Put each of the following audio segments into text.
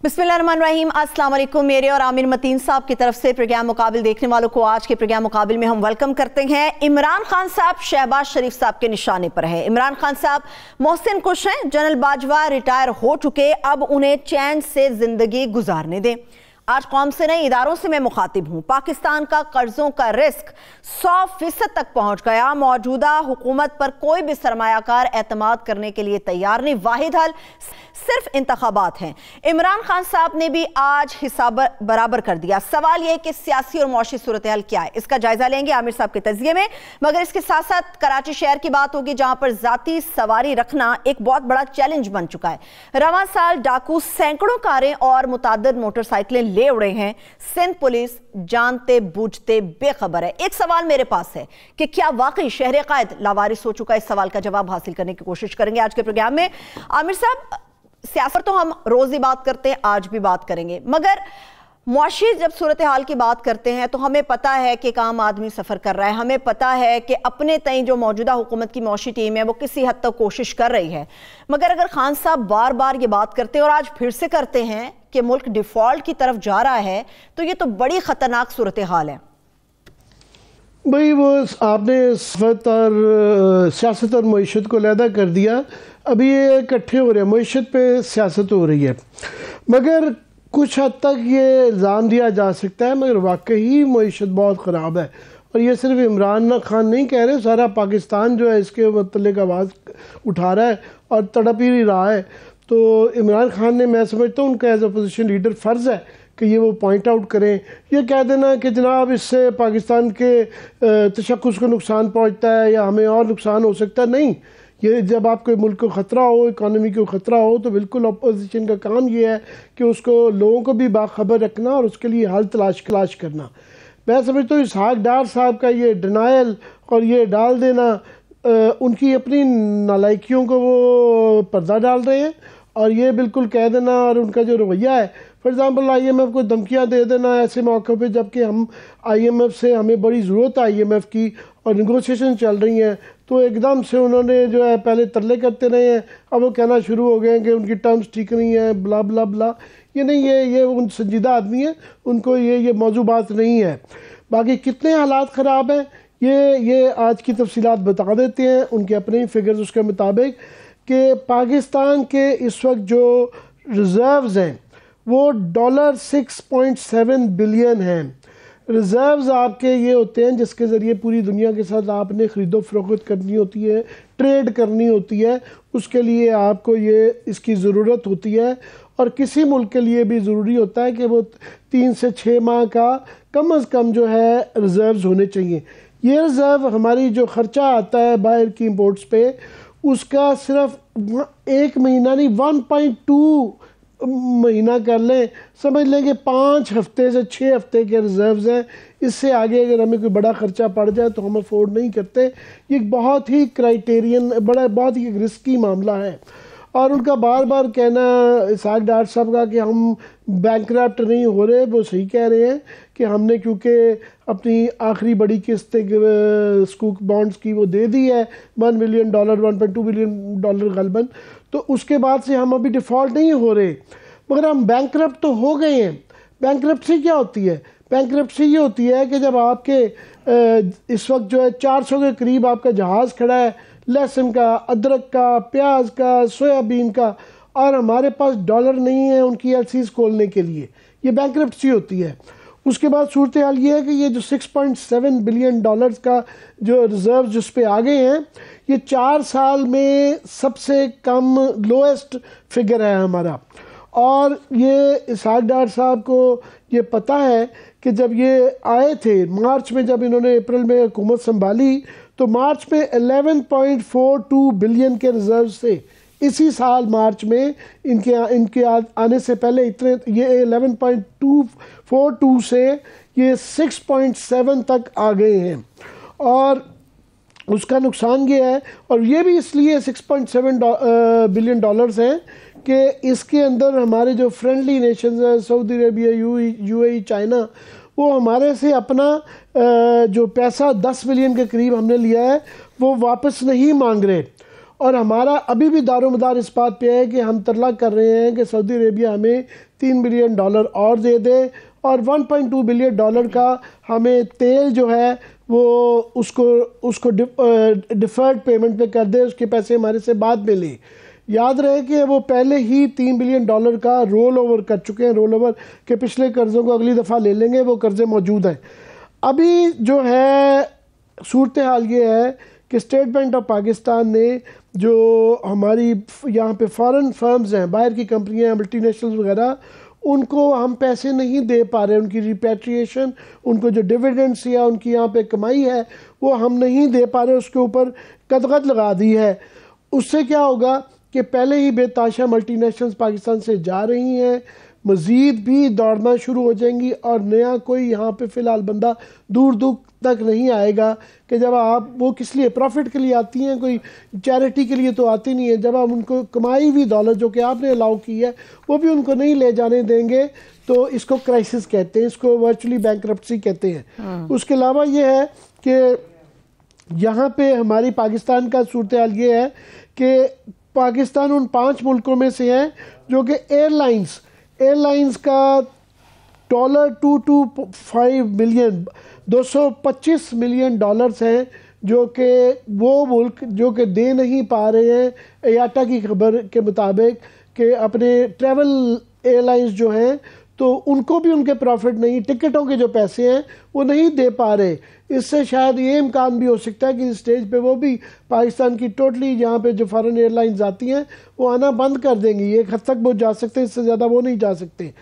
बिस्मिल्लाहिर्रहमानिर्रहीम, अस्सलाम वालेकुम। मेरे और आमिर मतीन साहब की तरफ से प्रोग्राम मुकाबिल देखने वालों को आज के प्रोग्राम मुकाबिल में हम वेलकम करते हैं। इमरान खान साहब शहबाज शरीफ साहब के निशाने पर है। इमरान खान साहब मोहसिन खुश हैं, जनरल बाजवा रिटायर हो चुके, अब उन्हें चैन से जिंदगी गुजारने दें। आज कौम से नहीं इदारों से मैं मुखातिब हूँ। पाकिस्तान का कर्जों का रिस्क 100% तक पहुँच गया। मौजूदा हुकूमत पर कोई भी सरमायाकार एतमाद करने के लिए तैयार नहीं। वाहिद हल सिर्फ इंतखाबात हैं। इमरान खान साहब ने भी आज हिसाब बराबर कर दिया। सवाल यह कि सियासी और मौशी सूरत हाल क्या है, इसका जायजा लेंगे आमिर साहब के तज़किये में। मगर इसके साथ साथ कराची शहर की बात होगी, जहां पर जाती सवारी रखना एक बहुत बड़ा चैलेंज बन चुका है। रवां साल डाकू सैकड़ों कारें और मुताद्दिद मोटरसाइकिलें ले उड़े हैं। सिंध पुलिस जानते बूझते बेखबर है। एक सवाल मेरे पास है कि क्या वाकई शहर कायद लावारिस हो चुका है? इस सवाल का जवाब हासिल करने की कोशिश करेंगे आज के प्रोग्राम में। आमिर साहब, सियासत तो हम रोज ही बात करते हैं, आज भी बात करेंगे, मगर मुआशी जब सूरत हाल की बात करते हैं तो हमें पता है कि एक आम आदमी सफ़र कर रहा है। हमें पता है कि अपने तई जो मौजूदा हुकूमत की मुआशी टीम है वो किसी हद तक कोशिश कर रही है। मगर अगर खान साहब बार बार ये बात करते हैं और आज फिर से करते हैं कि मुल्क डिफॉल्ट की तरफ जा रहा है, तो ये तो बड़ी ख़तरनाक सूरत हाल है। भाई वो आपने सियासत और मईशत को अलहदा कर दिया। अभी ये इकट्ठे हो रहे हैं, मईशत पे सियासत हो रही है। मगर कुछ हद तक ये इल्ज़ाम दिया जा सकता है, मगर वाकई मईशत बहुत ख़राब है। और ये सिर्फ इमरान खान नहीं कह रहे, सारा पाकिस्तान जो है इसके मतलब आवाज़ उठा रहा है और तड़प ही रहा है। तो इमरान खान ने, मैं समझता हूँ उनका एज अपोजिशन लीडर फ़र्ज़ है कि ये वो पॉइंट आउट करें। ये कह देना कि जनाब इससे पाकिस्तान के तशक्कुस को नुकसान पहुंचता है या हमें और नुकसान हो सकता है, नहीं। ये जब आपके मुल्क को ख़तरा हो, इकानमी को ख़तरा हो, तो बिल्कुल अपोजिशन का काम ये है कि उसको लोगों को भी बाखबर रखना और उसके लिए हल तलाश करना। मैं समझता हूँ इसहाक डार साहब का ये डिनाइल और ये डाल देना, उनकी अपनी नालायकियों को वो पर्दा डाल रहे हैं। और ये बिल्कुल कह देना, और उनका जो रवैया है, फॉर एग्ज़ाम्पल IMF को धमकियाँ दे देना ऐसे मौक़ों पे, जबकि हम IMF से हमें बड़ी ज़रूरत है IMF की और नेगोशिएशन चल रही हैं, तो एकदम से उन्होंने जो है पहले तरले करते रहे हैं, अब वो कहना शुरू हो गए हैं कि उनकी टर्म्स ठीक नहीं है, ब्ला ब्ला ब्ला। ये नहीं, ये उन संजीदा आदमी है, उनको ये मौजू बात नहीं है। बाकी कितने हालात ख़राब हैं ये आज की तफसीलात बता देते हैं, उनके अपने ही फिगर्स उसके मुताबिक, कि पाकिस्तान के इस वक्त जो रिज़र्व्स हैं वो $6.7 बिलियन हैं। रिज़र्व्स आपके ये होते हैं जिसके ज़रिए पूरी दुनिया के साथ आपने ख़रीदो फरोख्त करनी होती है, ट्रेड करनी होती है, उसके लिए आपको ये इसकी ज़रूरत होती है। और किसी मुल्क के लिए भी ज़रूरी होता है कि वो 3 से 6 माह का कम अज़ कम जो है रिज़र्व्स होने चाहिए। ये रिज़र्व हमारी जो ख़र्चा आता है बाहर की इम्पोर्ट्स पे, उसका सिर्फ 1 महीना नहीं, 1.2 महीना कर लें, समझ लें कि 5 हफ्ते से 6 हफ्ते के रिज़र्व्स हैं। इससे आगे अगर हमें कोई बड़ा ख़र्चा पड़ जाए तो हम अफोर्ड नहीं करते। ये बहुत ही बहुत ही रिस्की मामला है। और उनका बार बार कहना इसहाक डार साहब का कि हम बैंकरप्ट नहीं हो रहे, वो सही कह रहे हैं कि हमने क्योंकि अपनी आखिरी बड़ी किस्त स्कूक बॉन्ड्स की वो दे दी है, $1 बिलियन, $1.2 बिलियन गलबन, तो उसके बाद से हम अभी डिफ़ॉल्ट नहीं हो रहे, मगर हम बैंकरप्ट तो हो गए हैं। बैंकरप्सी क्या होती है? बैंकरप्सी ये होती है कि जब आपके इस वक्त जो है 400 के करीब आपका जहाज़ खड़ा है, लहसुन का, अदरक का, प्याज का, सोयाबीन का, और हमारे पास डॉलर नहीं है उनकी LCs खोलने के लिए, ये बैंकरप्सी होती है। उसके बाद सूरत हाल ये है कि ये जो $6.7 बिलियन का जो रिज़र्व जिस पे आ गए हैं, ये 4 साल में सबसे कम लोएस्ट फिगर है हमारा। और ये इसहाक डार साहब को ये पता है कि जब ये आए थे मार्च में, जब इन्होंने अप्रैल में हुकूमत संभाली, तो मार्च में 11.42 बिलियन के रिज़र्व से, इसी साल मार्च में इनके आने से पहले इतने, ये 11.242 से ये 6.7 तक आ गए हैं। और उसका नुकसान ये है, और ये भी इसलिए $6.7 बिलियन हैं कि इसके अंदर हमारे जो फ्रेंडली नेशंस हैं, सऊदी अरेबिया, UAE, चाइना, वो हमारे से अपना जो पैसा 10 बिलियन के करीब हमने लिया है वो वापस नहीं मांग रहे। और हमारा अभी भी दारोमदार इस बात पे है कि हम तरला कर रहे हैं कि सऊदी अरेबिया हमें $3 बिलियन और दे दे और $1.2 बिलियन का हमें तेल जो है वो उसको डिफर्ड पेमेंट पे कर दे, उसके पैसे हमारे से बाद में ले। याद रहे कि वो पहले ही $3 बिलियन का रोल ओवर कर चुके हैं, रोल ओवर के पिछले कर्ज़ों को अगली दफ़ा ले लेंगे, वो कर्ज़े मौजूद हैं। अभी जो है सूरत हाल ये है कि स्टेट बैंक ऑफ पाकिस्तान ने जो हमारी यहाँ पे फॉरेन फर्म्स हैं, बाहर की कंपनियाँ हैं, मल्टीनेशनल्स वगैरह, उनको हम पैसे नहीं दे पा रहे, उनकी रिपैट्रिएशन, उनको जो डिविडेंड्स या उनकी यहाँ पे कमाई है वो हम नहीं दे पा रहे, उसके ऊपर कदगत लगा दी है। उससे क्या होगा कि पहले ही बेताशा मल्टीनेशनल्स पाकिस्तान से जा रही हैं, मज़ीद भी दौड़ना शुरू हो जाएंगी और नया कोई यहाँ पे फ़िलहाल बंदा दूर दूर तक नहीं आएगा कि जब आप वो किस लिए प्रॉफिट के लिए आती हैं, कोई चैरिटी के लिए तो आती नहीं है। जब हम उनको कमाई हुई दौलत जो कि आपने अलाउ की है वो भी उनको नहीं ले जाने देंगे तो इसको क्राइसिस कहते हैं, इसको वर्चुअली बैंकरप्सी कहते हैं। उसके अलावा ये है कि यहाँ पे हमारी पाकिस्तान का सूरत हाल ये है कि पाकिस्तान उन 5 मुल्कों में से है जो कि एयरलाइंस का $225 मिलियन $225 मिलियन हैं जो कि वो मुल्क जो कि दे नहीं पा रहे हैं IATA की खबर के मुताबिक कि अपने ट्रैवल एयरलाइंस जो हैं तो उनको भी उनके प्रॉफिट नहीं, टिकटों के जो पैसे हैं वो नहीं दे पा रहे। इससे शायद ये इम्कान भी हो सकता है कि इस स्टेज पे वो भी पाकिस्तान की टोटली यहाँ पे जो फॉरेन एयरलाइंस आती हैं वो आना बंद कर देंगी। एक हद तक वो जा सकते हैं, इससे ज़्यादा वो नहीं जा सकते।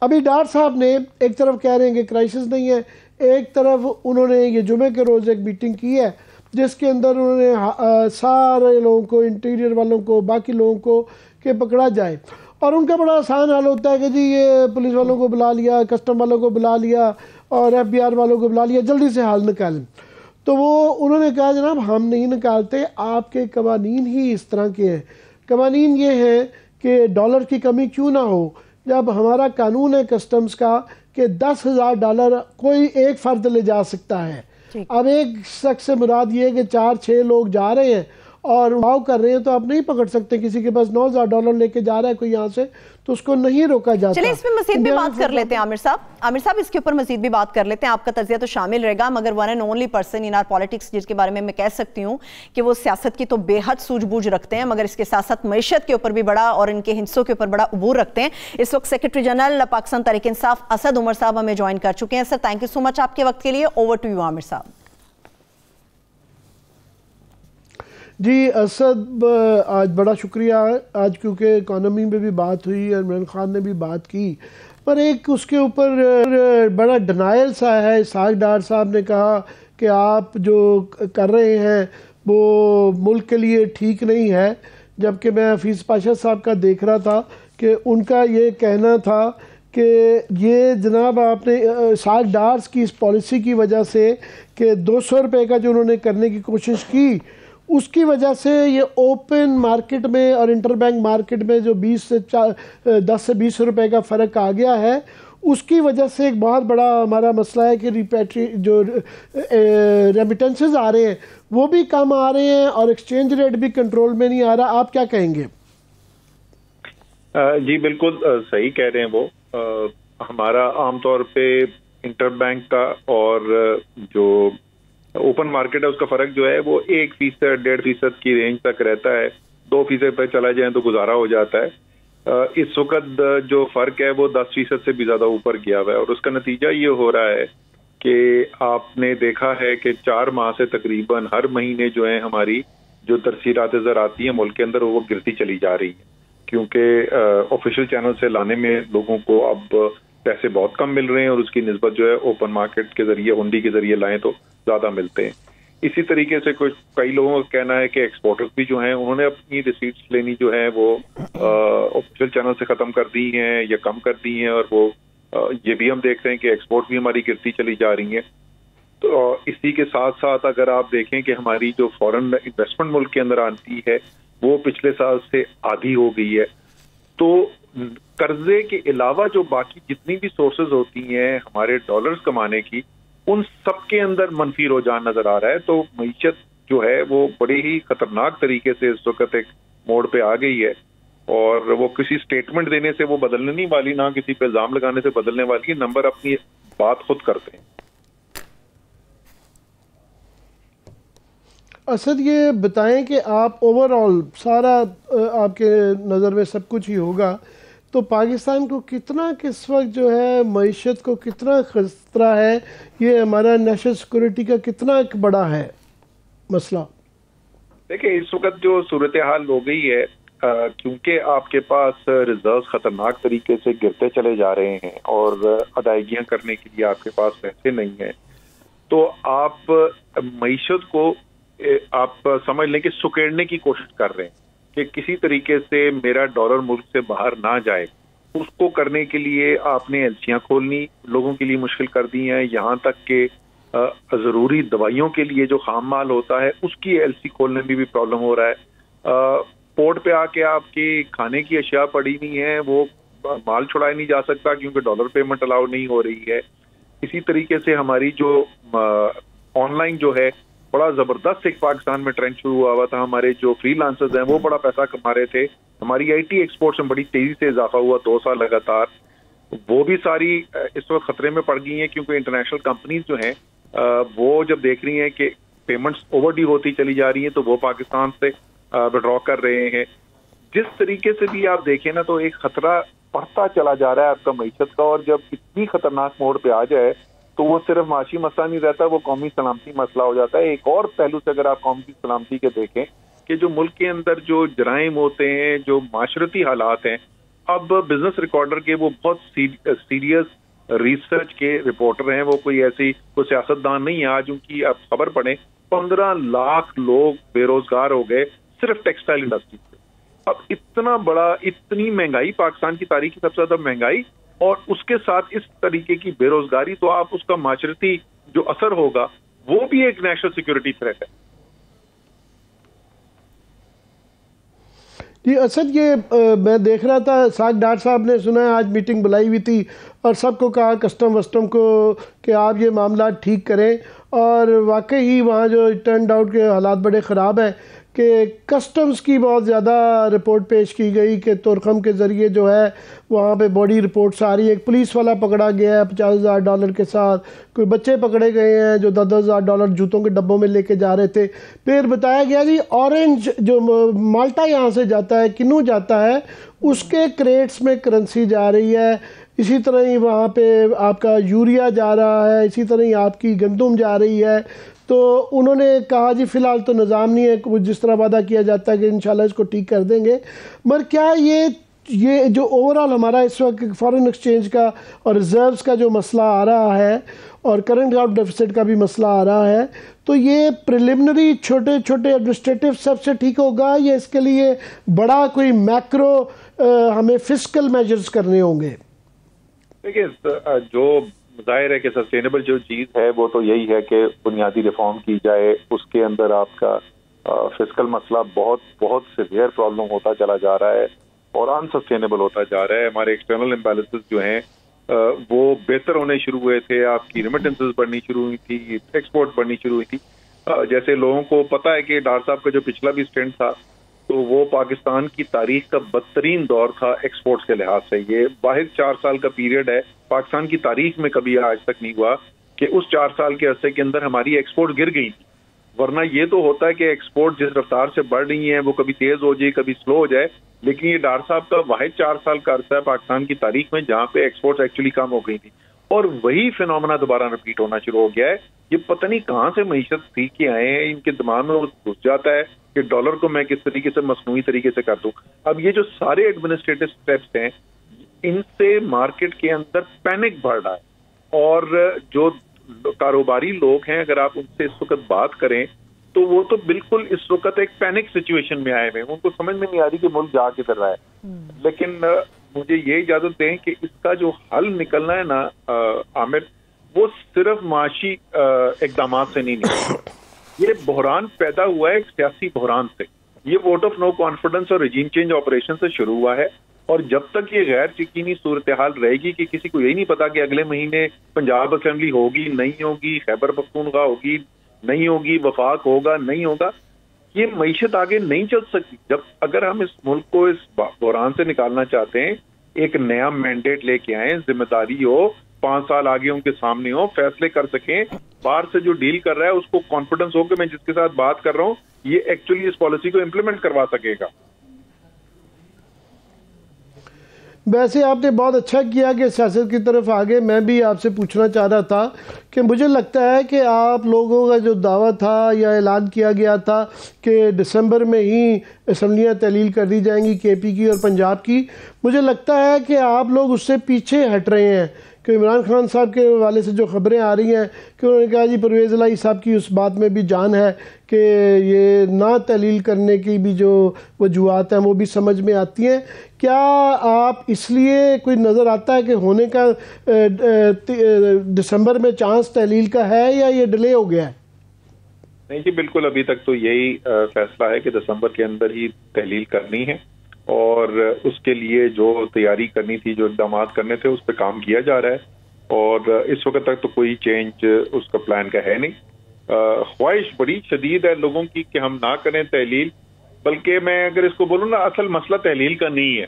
अभी डार साहब ने एक तरफ कह रहे हैं कि क्राइसिस नहीं है, एक तरफ उन्होंने ये जुमे के रोज़ एक मीटिंग की है जिसके अंदर उन्होंने सारे लोगों को, इंटीरियर वालों को, बाकी लोगों को कि पकड़ा जाए। और उनका बड़ा आसान हाल होता है कि जी ये पुलिस वालों को बुला लिया, कस्टम वालों को बुला लिया और FBI वालों को बुला लिया, जल्दी से हाल निकालें। तो वो उन्होंने कहा जनाब हम नहीं निकालते, आपके कवानीन ही इस तरह के हैं। कवानीन ये हैं कि डॉलर की कमी क्यों ना हो, जब हमारा कानून है कस्टम्स का कि $10,000 कोई एक फ़र्द ले जा सकता है। अब एक शख्स से मुराद ये है कि 4-6 लोग जा रहे हैं और भाव कर रहे हैं तो आप नहीं पकड़ सकते। किसी के पास $9,000 लेके जा रहा है कोई यहाँ से तो उसको नहीं रोका जाता। चलिए इसमें मजीद भी बात कर लेते हैं आमिर साहब इसके ऊपर मजीद भी बात कर लेते हैं। आपका तजिया तो शामिल रहेगा, मगर one and only person in are politics जिसके बारे में मैं कह सकती हूँ कि वो सियासत की तो बेहद सूझबूझ रखते हैं, मगर इसके साथ साथ मईशत के ऊपर भी बड़ा और इनके हिस्सों के ऊपर बड़ा अबूर रखते हैं। इस वक्त सेक्रेटरी जनरल पाकिस्तान तहरीक इंसाफ असद उमर साहब हमें ज्वाइन कर चुके हैं। Sir thank you so much आपके वक्त के लिए। ओवर टू यू आमिर साहब। जी असद, आज बड़ा शुक्रिया आज क्योंकि इकॉनमी में भी बात हुई और इमरान खान ने भी बात की, पर एक उसके ऊपर बड़ा डिनायल सा है। इसहाक डार साहब ने कहा कि आप जो कर रहे हैं वो मुल्क के लिए ठीक नहीं है, जबकि मैं हफीज़ पाशा साहब का देख रहा था कि उनका ये कहना था कि ये जनाब आपने इसहाक डार्स की इस पॉलिसी की वजह से कि 200 रुपये का जो उन्होंने करने की कोशिश की उसकी वजह से ये ओपन मार्केट में और इंटरबैंक मार्केट में जो 10 से 20 रुपए का फ़र्क आ गया है, उसकी वजह से एक बहुत बड़ा हमारा मसला है कि जो रेमिटेंसेस आ रहे हैं वो भी कम आ रहे हैं और एक्सचेंज रेट भी कंट्रोल में नहीं आ रहा। आप क्या कहेंगे? जी बिल्कुल सही कह रहे हैं वो। हमारा आमतौर पे इंटरबैंक का और जो ओपन मार्केट है उसका फर्क जो है वो 1% 1.5% की रेंज तक रहता है। 2% पे चला जाए तो गुजारा हो जाता है। इस वक्त जो फर्क है वो 10% से भी ज्यादा ऊपर गया हुआ है और उसका नतीजा ये हो रहा है कि आपने देखा है कि 4 माह से तकरीबन हर महीने जो है हमारी जो तरसीरात ज़र आती है मुल्क के अंदर वो गिरती चली जा रही है, क्योंकि ऑफिशियल चैनल से लाने में लोगों को अब पैसे बहुत कम मिल रहे हैं और उसकी निस्बत जो है ओपन मार्केट के जरिए, हुंडी के जरिए लाएं तो ज्यादा मिलते हैं। इसी तरीके से कुछ कई लोगों का कहना है कि एक्सपोर्टर्स भी जो हैं उन्होंने अपनी रिसीट्स लेनी जो है वो ऑफिशियल चैनल से खत्म कर दी हैं या कम कर दी हैं और वो ये भी हम देख रहे हैं कि एक्सपोर्ट भी हमारी गिरती चली जा रही है। तो इसी के साथ साथ अगर आप देखें कि हमारी जो फॉरेन इन्वेस्टमेंट मुल्क के अंदर आती है वो पिछले साल से आधी हो गई है। तो कर्जे के अलावा जो बाकी जितनी भी सोर्सेज होती हैं हमारे डॉलर्स कमाने की, उन सब के अंदर मनफी रुझान नजर आ रहा है। तो मईशत जो है वो बड़ी ही खतरनाक तरीके से इस वक्त एक मोड़ पे आ गई है, और वो किसी स्टेटमेंट देने से वो बदलने नहीं वाली, ना किसी पे इल्जाम लगाने से बदलने वाली है। नंबर अपनी बात खुद करते हैं। असद, ये बताएं कि आप ओवरऑल सारा आपके नज़र में सब कुछ ही होगा, तो पाकिस्तान को कितना किस वक्त जो है मईशत को कितना खतरा है, ये हमारा नेशनल सिक्योरिटी का कितना एक बड़ा है मसला? देखिए, इस वक्त जो सूरत हाल हो गई है, क्योंकि आपके पास रिजर्व खतरनाक तरीके से गिरते चले जा रहे हैं और अदायगियां करने के लिए आपके पास पैसे नहीं है, तो आप मईशत को आप समझ लें कि सुकेड़ने की कोशिश कर रहे हैं कि किसी तरीके से मेरा डॉलर मुल्क से बाहर ना जाए। उसको करने के लिए आपने एलसियां खोलनी लोगों के लिए मुश्किल कर दी हैं। यहाँ तक कि ज़रूरी दवाइयों के लिए जो खाम माल होता है उसकी एलसी खोलने में भी प्रॉब्लम हो रहा है। पोर्ट पे आके आपकी खाने की अशिया पड़ी हुई है, वो माल छुड़ाया नहीं जा सकता क्योंकि डॉलर पेमेंट अलाउ नहीं हो रही है। इसी तरीके से हमारी जो ऑनलाइन जो है बड़ा जबरदस्त एक पाकिस्तान में ट्रेंड शुरू हुआ था। हमारे जो फ्रीलांसर्स हैं वो बड़ा पैसा कमा रहे थे। हमारी आईटी एक्सपोर्ट्स में बड़ी तेजी से इजाफा हुआ 2 साल लगातार। वो भी सारी इस वक्त खतरे में पड़ गई हैं क्योंकि इंटरनेशनल कंपनीज जो हैं वो जब देख रही हैं कि पेमेंट्स ओवरड्यू होती चली जा रही हैं तो वो पाकिस्तान से विड्रॉ कर रहे हैं। जिस तरीके से भी आप देखें ना, तो एक खतरा बढ़ता चला जा रहा है आपका मईशत का, और जब इतनी खतरनाक मोड़ पे आ जाए तो वो सिर्फ माशी मसला नहीं रहता, वो कौमी सलामती मसला हो जाता है। एक और पहलू से अगर आप कौमी सलामती के देखें कि जो मुल्क के अंदर जो जराइम होते हैं, जो माशरती हालात हैं, अब बिजनेस रिकॉर्डर के वो बहुत सीरियस रिसर्च के रिपोर्टर हैं, वो कोई ऐसी कोई सियासतदान नहीं है। आज उनकी आप खबर पढ़ें, 15 लाख लोग बेरोजगार हो गए सिर्फ टेक्सटाइल इंडस्ट्री से। अब इतना बड़ा, इतनी महंगाई, पाकिस्तान की तारीख की सबसे ज्यादा महंगाई, और उसके साथ इस तरीके की बेरोजगारी, तो आप उसका माशरती जो असर होगा वो भी एक नेशनल सिक्योरिटी थ्रेट है। जी असद, ये मैं देख रहा था साग डार साहब ने सुना है आज मीटिंग बुलाई हुई थी और सबको कहा कस्टम वस्टम को कि आप ये मामला ठीक करें, और वाकई ही वहाँ जो टर्न आउट के हालात बड़े ख़राब हैं कि कस्टम्स की बहुत ज़्यादा रिपोर्ट पेश की गई कि तुरखम के ज़रिए जो है वहाँ पे बॉडी रिपोर्ट्स आ रही है। एक पुलिस वाला पकड़ा गया है $50,000 के साथ, कोई बच्चे पकड़े गए हैं जो $10,000 जूतों के डब्बों में लेके जा रहे थे। फिर बताया गया जी ऑरेंज जो माल्टा यहाँ से जाता है, किन्नू जाता है, उसके क्रेट्स में करेंसी जा रही है। इसी तरह ही वहाँ पे आपका यूरिया जा रहा है, इसी तरह ही आपकी गंदम जा रही है। तो उन्होंने कहा जी फ़िलहाल तो निज़ाम नहीं है, कुछ जिस तरह वादा किया जाता है कि इंशाल्लाह इसको ठीक कर देंगे, मगर क्या ये जो ओवरऑल हमारा इस वक्त फॉरेन एक्सचेंज का और रिजर्व्स का जो मसला आ रहा है और करंट अकाउंट डेफिसिट का भी मसला आ रहा है, तो ये प्रिलिमिनरी छोटे छोटे एडमिनिस्ट्रेटिव स्टेप से ठीक होगा या इसके लिए बड़ा कोई मैक्रो हमें फिस्कल मेजर्स करने होंगे? देखिए, जो जाहिर है कि सस्टेनेबल जो चीज़ है वो तो यही है कि बुनियादी रिफॉर्म की जाए। उसके अंदर आपका फिस्कल मसला बहुत बहुत सीवियर प्रॉब्लम होता चला जा रहा है और अनसस्टेनेबल होता जा रहा है। हमारे एक्सटर्नल इम्बैलेंसेस जो हैं वो बेहतर होने शुरू हुए थे, आपकी रेमिटेंसेस बढ़नी शुरू हुई थी, एक्सपोर्ट बढ़नी शुरू हुई थी। जैसे लोगों को पता है कि डार साहब का जो पिछला भी स्टेंट था तो वो पाकिस्तान की तारीख का बदतरीन दौर था एक्सपोर्ट्स के लिहाज से। ये वाहिद 4 साल का पीरियड है, पाकिस्तान की तारीख में कभी आज तक नहीं हुआ कि उस 4 साल के अरसे के अंदर हमारी एक्सपोर्ट गिर गई थी। वरना ये तो होता है कि एक्सपोर्ट जिस रफ्तार से बढ़ रही है वो कभी तेज हो जाए कभी स्लो हो जाए, लेकिन ये डार साहब का वाहिद 4 साल का अरसा है पाकिस्तान की तारीख में जहाँ पे एक्सपोर्ट एक्चुअली कम हो गई थी, और वही फिनोमेना दोबारा रिपीट होना शुरू हो गया है। ये पता नहीं कहाँ से मईशत सीख के आए हैं, इनके दिमाग में वो घुस जाता है कि डॉलर को मैं किस तरीके से मसनूई तरीके से कर दूं। अब ये जो सारे एडमिनिस्ट्रेटिव स्टेप्स हैं, इनसे मार्केट के अंदर पैनिक बढ़ रहा है, और जो कारोबारी लोग हैं अगर आप उनसे इस वक्त बात करें तो वो तो बिल्कुल इस वक्त एक पैनिक सिचुएशन में आए हुए हैं। उनको समझ में नहीं आ रही कि मुल्क जा किधर रहा है। लेकिन मुझे ये इजाजत दें कि इसका जो हल निकलना है ना आमिर, वो सिर्फ माशी इकदाम से नहीं निकलना। ये बहरान पैदा हुआ है एक सियासी बहरान से। ये वोट ऑफ नो कॉन्फिडेंस और रजीम चेंज ऑपरेशन से शुरू हुआ है, और जब तक ये गैर यकीनी सूरत हाल रहेगी कि किसी को यही नहीं पता कि अगले महीने पंजाब असेंबली होगी नहीं होगी, खैबर पख्तूनख्वा होगी नहीं होगी, वफाक होगा नहीं होगा, ये मईशत आगे नहीं चल सकती। जब अगर हम इस मुल्क को इस बहरान से निकालना चाहते हैं, एक नया मैंडेट लेके आए, जिम्मेदारी हो, 5 साल आगे उनके सामने हो, फैसले कर सकें, बाहर से जो डील कर रहा है उसको कॉन्फिडेंस हो कि मैं जिसके साथ बात कर रहा हूँ ये एक्चुअली इस पॉलिसी को इम्प्लीमेंट करवा सकेगा। वैसे आपने बहुत अच्छा किया कि सियासत की तरफ आगे। मैं भी आपसे पूछना चाह रहा था कि मुझे लगता है कि आप लोगों का जो दावा था या ऐलान किया गया था कि दिसंबर में ही असम्बलियाँ तहलील कर दी जाएंगी, केपी की और पंजाब की, मुझे लगता है कि आप लोग उससे पीछे हट रहे हैं। कि इमरान खान साहब के हवाले से जो खबरें आ रही हैं कि उन्होंने कहा जी परवेज़ इलाही साहब की उस बात में भी जान है कि ये ना तहलील करने की भी जो वजूहात हैं वो भी समझ में आती हैं। क्या आप इसलिए कोई नज़र आता है कि होने का दिसंबर में चांस तहलील का है या ये डिले हो गया है? नहीं जी, बिल्कुल अभी तक तो यही फैसला है कि दिसंबर के अंदर ही तहलील करनी है और उसके लिए जो तैयारी करनी थी, जो इक़दाम करने थे, उस पर काम किया जा रहा है और इस वक्त तक तो कोई चेंज उसका प्लान का है नहीं। ख्वाहिश बड़ी शदीद है लोगों की कि हम ना करें तहलील, बल्कि मैं अगर इसको बोलूँ ना, असल मसला तहलील का नहीं है,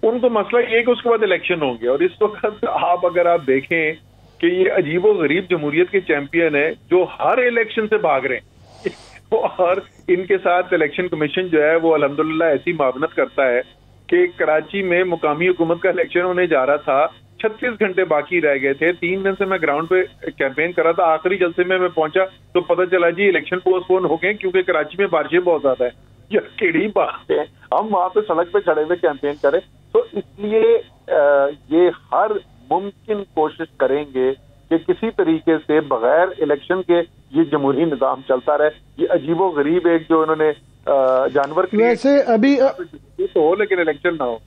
उनको मसला ये है कि उसके बाद इलेक्शन होंगे। और इस वक्त अगर आप देखें कि ये अजीबो गरीब जमहूरियत के चैंपियन है जो हर इलेक्शन से भाग रहे हैं और इनके साथ इलेक्शन कमीशन जो है वो अल्हम्दुलिल्लाह ऐसी मावनत करता है कि कराची में मुकामी हुकूमत का इलेक्शन होने जा रहा था, 36 घंटे बाकी रह गए थे। 3 दिन से मैं ग्राउंड पे कैंपेन कर रहा था, आखिरी जलसे में मैं पहुंचा तो पता चला जी इलेक्शन पोस्टपोन हो गए क्योंकि कराची में बारिशें बहुत ज्यादा है। यह केड़ी बात है, हम वहां पे सड़क पे खड़े हुए कैंपेन करें। तो इसलिए ये हर मुमकिन कोशिश करेंगे कि किसी तरीके से बगैर इलेक्शन के ये जमहूरी निज़ाम चलता रहे। ये अजीबो गरीब एक जो इन्होंने जानवर वैसे अभी तो हो लेकिन इलेक्शन ना हो।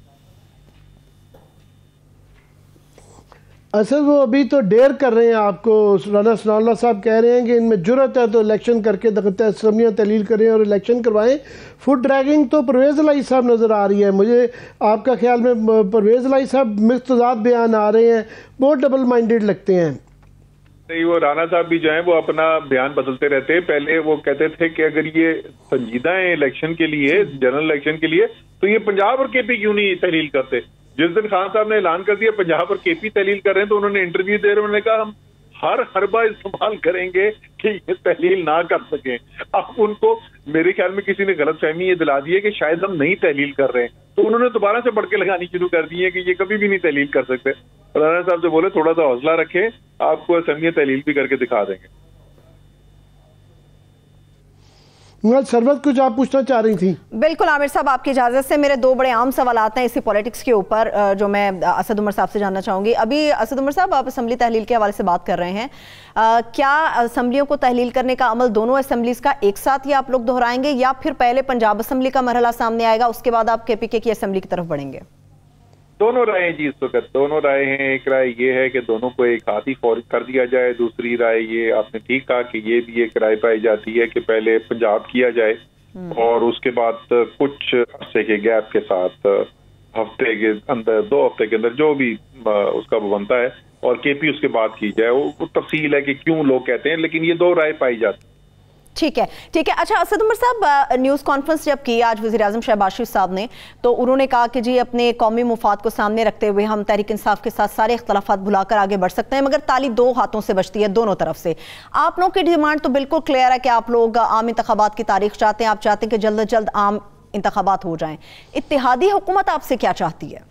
असल वो अभी तो डेयर कर रहे हैं आपको। राना सनाउल्लाह साहब कह रहे हैं कि इनमें जुर्रत है तो इलेक्शन करके असम्बलियाँ तहलील करें और इलेक्शन करवाएं। फुट ड्रैगिंग तो परवेज़ इलाही साहब नज़र आ रही है। मुझे आपका ख्याल में परवेज़ इलाही साहब मुस्तज़ाद बयान आ रहे हैं, बहुत डबल माइंडेड लगते हैं। नहीं, वो राना साहब भी जो है वो अपना बयान बदलते रहते हैं। पहले वो कहते थे कि अगर ये संजीदा है इलेक्शन के लिए, जनरल इलेक्शन के लिए, तो ये पंजाब और केपी क्यों नहीं तहलील करते। जिस दिन खान साहब ने ऐलान कर दिया पंजाब और केपी तहलील कर रहे हैं तो उन्होंने इंटरव्यू दे रहे, उन्होंने कहा हम हर हरबा इस्तेमाल करेंगे कि ये तहलील ना कर सकें। अब उनको मेरे ख्याल में किसी ने गलतफहमी ये दिला दी है कि शायद हम नहीं तहलील कर रहे हैं, तो उन्होंने दोबारा से बढ़के लगानी शुरू कर दी है कि ये कभी भी नहीं तहलील कर सकते। राना साहब से बोले थोड़ा सा हौसला रखें, आपको असेंबली तहलील भी करके दिखा देंगे। सरबत कुछ आप पूछना चाह रही थी? बिल्कुल आमिर साहब, आपकी इजाजत से मेरे 2 बड़े आम सवाल आते हैं इसी पॉलिटिक्स के ऊपर जो मैं असद उमर साहब से जानना चाहूंगी। अभी असद उमर साहब, आप असेंबली तहलील के हवाले से बात कर रहे हैं, क्या असेंबलियों को तहलील करने का अमल दोनों असेंबलीज का एक साथ ही आप लोग दोहराएंगे या फिर पहले पंजाब असेंबली का मरहला सामने आएगा उसके बाद आप केपीके की असेंबली की तरफ बढ़ेंगे? दोनों राय जी, इस वक्त दोनों राय हैं। एक राय ये है कि दोनों को एक हाथ ही फौरी कर दिया जाए, दूसरी राय ये आपने ठीक कहा कि ये भी एक राय पाई जाती है कि पहले पंजाब किया जाए और उसके बाद कुछ अरसे के गैप के साथ हफ्ते के अंदर, 2 हफ्ते के अंदर जो भी उसका वो बनता है, और केपी उसके बाद की जाए। वो तफसील है कि क्यों लोग कहते हैं, लेकिन ये 2 राय पाई जाती है। ठीक है, ठीक है। अच्छा असद उमर साहब, न्यूज़ कॉन्फ्रेंस जब की आज वज़ीर-ए-आज़म शहबाज शरीफ साहब ने, तो उन्होंने कहा कि जी अपने कौमी मुफाद को सामने रखते हुए हम तहरीक इंसाफ के साथ सारे इख्तलाफात भुलाकर आगे बढ़ सकते हैं, मगर ताली 2 हाथों से बजती है दोनों तरफ से। आप लोगों की डिमांड तो बिल्कुल क्लियर है कि आप लोग आम इंतखाबात की तारीख चाहते हैं, आप चाहते हैं कि जल्द अज जल्द आम इंतखाबात हो जाएं। इत्तेहादी हुकूमत आपसे क्या चाहती है?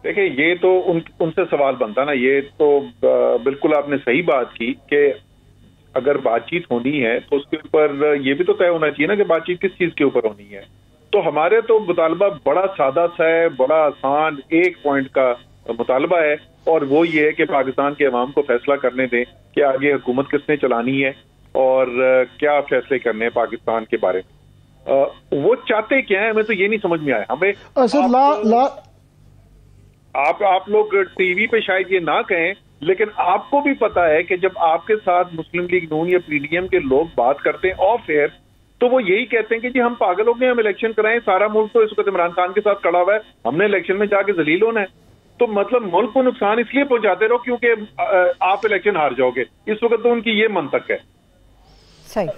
देखिए, ये तो उनसे सवाल बनता ना, ये तो बिल्कुल आपने सही बात की कि अगर बातचीत होनी है तो उसके ऊपर ये भी तो तय होना चाहिए ना कि बातचीत किस चीज के ऊपर होनी है। तो हमारे तो मुतालबा बड़ा सादा सा है, बड़ा आसान 1 पॉइंट का मुतालबा है, और वो ये है कि पाकिस्तान के अवाम को फैसला करने दें कि आगे हुकूमत किसने चलानी है और क्या फैसले करने हैं पाकिस्तान के बारे में। वो चाहते क्या है, हमें तो ये नहीं समझ में आया। हमें आप लोग टीवी पे शायद ये ना कहें, लेकिन आपको भी पता है कि जब आपके साथ मुस्लिम लीग नून या पीडीएम के लोग बात करते हैं ऑफ एयर, तो वो यही कहते हैं कि जी हम पागल हो गए, हम इलेक्शन कराएं, सारा मुल्क तो इस वक्त इमरान खान के साथ खड़ा हुआ है, हमने इलेक्शन में जाके जलील होना है। तो मतलब मुल्क को नुकसान इसलिए पहुंचाते रहो क्योंकि आप इलेक्शन हार जाओगे। इस वक्त तो उनकी ये मंतक है। सही।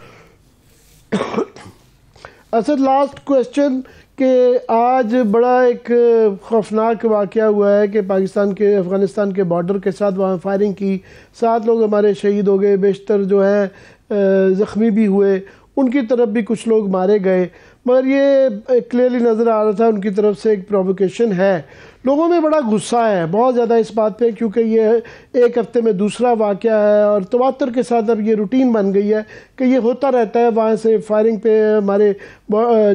अच्छा, लास्ट क्वेश्चन कि आज बड़ा एक खौफनाक वाक़या हुआ है कि पाकिस्तान के अफ़गानिस्तान के बॉर्डर के साथ वहाँ फायरिंग की, 7 लोग हमारे शहीद हो गए, बेशतर जो है ज़ख्मी भी हुए, उनकी तरफ भी कुछ लोग मारे गए, मगर ये क्लियरली नज़र आ रहा था उनकी तरफ से एक प्रोवोकेशन है। लोगों में बड़ा गुस्सा है बहुत ज़्यादा इस बात पे, क्योंकि ये एक हफ़्ते में दूसरा वाक़या है और तवातर के साथ अब ये रूटीन बन गई है कि ये होता रहता है। वहाँ से फायरिंग पे हमारे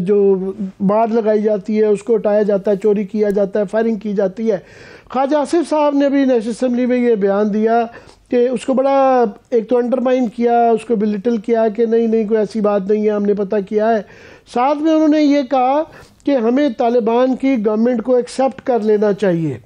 जो बाड़ लगाई जाती है उसको उठाया जाता है, चोरी किया जाता है, फायरिंग की जाती है। ख्वाजा आसिफ साहब ने भी नेशनल असम्बली में ये बयान दिया कि उसको बड़ा एक तो अंडरमाइन किया, उसको बिलिटल किया कि नहीं कोई ऐसी बात नहीं है, हमने पता किया है। साथ में उन्होंने ये कहा कि हमें तालिबान की गवर्नमेंट को एक्सेप्ट कर लेना चाहिए।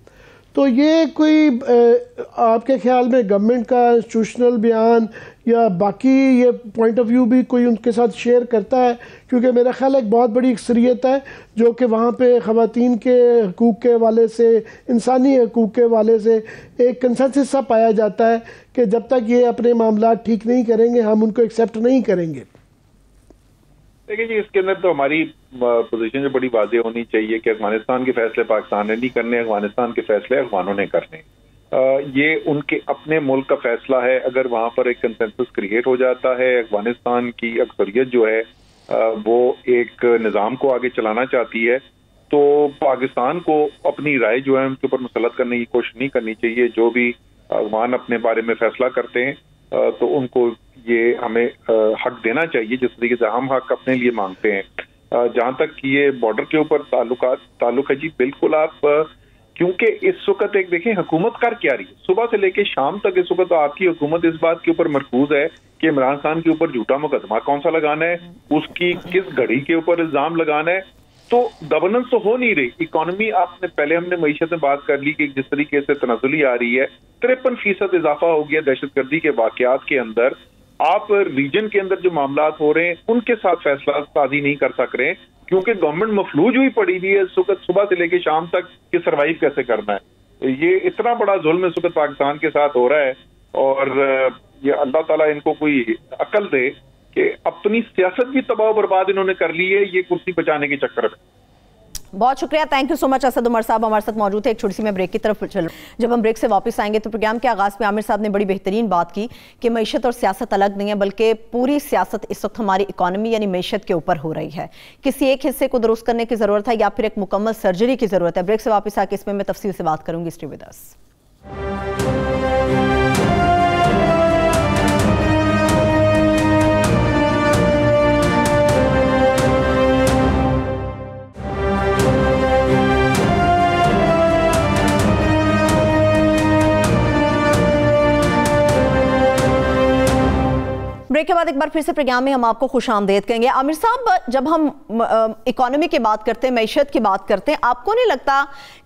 तो ये कोई आपके ख्याल में गवर्नमेंट का इंस्टीट्यूशनल बयान या बाकी ये पॉइंट ऑफ व्यू भी कोई उनके साथ शेयर करता है? क्योंकि मेरा ख्याल एक बहुत बड़ी अक्सरियत है जो कि वहाँ पे ख़वातीन के हकूक़ के वाले से, इंसानी हकूक़ के वाले से एक कंसेंसस सा पाया जाता है कि जब तक ये अपने मामला ठीक नहीं करेंगे हम उनको एक्सेप्ट नहीं करेंगे। देखिए जी, इसके अंदर तो हमारी पोजीशन जो बड़ी वाज़ेह होनी चाहिए कि अफगानिस्तान के फैसले पाकिस्तान ने नहीं करने, अफगानिस्तान के फैसले अफगानों ने करने। ये उनके अपने मुल्क का फैसला है। अगर वहाँ पर एक कंसेंसस क्रिएट हो जाता है, अफगानिस्तान की अक्सरियत जो है वो एक निज़ाम को आगे चलाना चाहती है, तो पाकिस्तान को अपनी राय जो है उनके ऊपर मुसलत करने की कोशिश नहीं करनी चाहिए। जो भी अफगान अपने बारे में फैसला करते हैं तो उनको ये हमें हक देना चाहिए जिस तरीके से हम हक अपने लिए मांगते हैं। जहाँ तक ये बॉर्डर के ऊपर ताल्लुक है जी, बिल्कुल आप क्योंकि इस वक्त एक देखें हुकूमत कर क्या रही है, सुबह से लेकर शाम तक इस वक्त तो आपकी हुकूमत इस बात के ऊपर मरकूज है कि इमरान खान के ऊपर झूठा मुकदमा कौन सा लगाना है, उसकी किस घड़ी के ऊपर इल्जाम लगाना है। तो गवर्नेंस तो हो नहीं रही। इकोनॉमी आपने पहले हमने मईशत में बात कर ली कि जिस तरीके से तनाजुली आ रही है, 53% इजाफा हो गया दहशतगर्दी के वाकयात के अंदर। आप रीजन के अंदर जो मामला हो रहे हैं उनके साथ फैसला साजी नहीं कर सक रहे क्योंकि गवर्नमेंट मफलूज हुई पड़ी हुई है इस वक्त सुबह से लेकर शाम तक कि सरवाइव कैसे करना है। ये इतना बड़ा जुल्म इस वक्त पाकिस्तान के साथ हो रहा है और ये अल्लाह ताला इनको कोई अकल दे कि अपनी सियासत भी तबाह बर्बाद इन्होंने कर ली है ये कुर्सी बचाने के चक्कर में। बहुत शुक्रिया, thank you so much Asad Umar साहब हमारे साथ मौजूद है। एक छोटी सी मैं ब्रेक की तरफ चल, जब हम ब्रेक से वापस आएंगे तो प्रोग्राम के आगाज़ में आमिर साहब ने बड़ी बेहतरीन बात की कि मईशत और सियासत अलग नहीं है, बल्कि पूरी सियासत इस वक्त हमारी इकॉनमी यानी मईशत के ऊपर हो रही है। किसी एक हिस्से को दुरुस्त करने की ज़रूरत है या फिर एक मुकम्मल सर्जरी की ज़रूरत है। ब्रेक से वापस आके इसमें मैं तफसील से बात करूँगी। Stay with us. ब्रेक के बाद एक बार फिर से प्रोग्राम में हम आपको खुश आमदेद कहेंगे। आमिर साहब, जब हम इकोनॉमी की बात करते हैं, मैशत की बात करते हैं, आपको नहीं लगता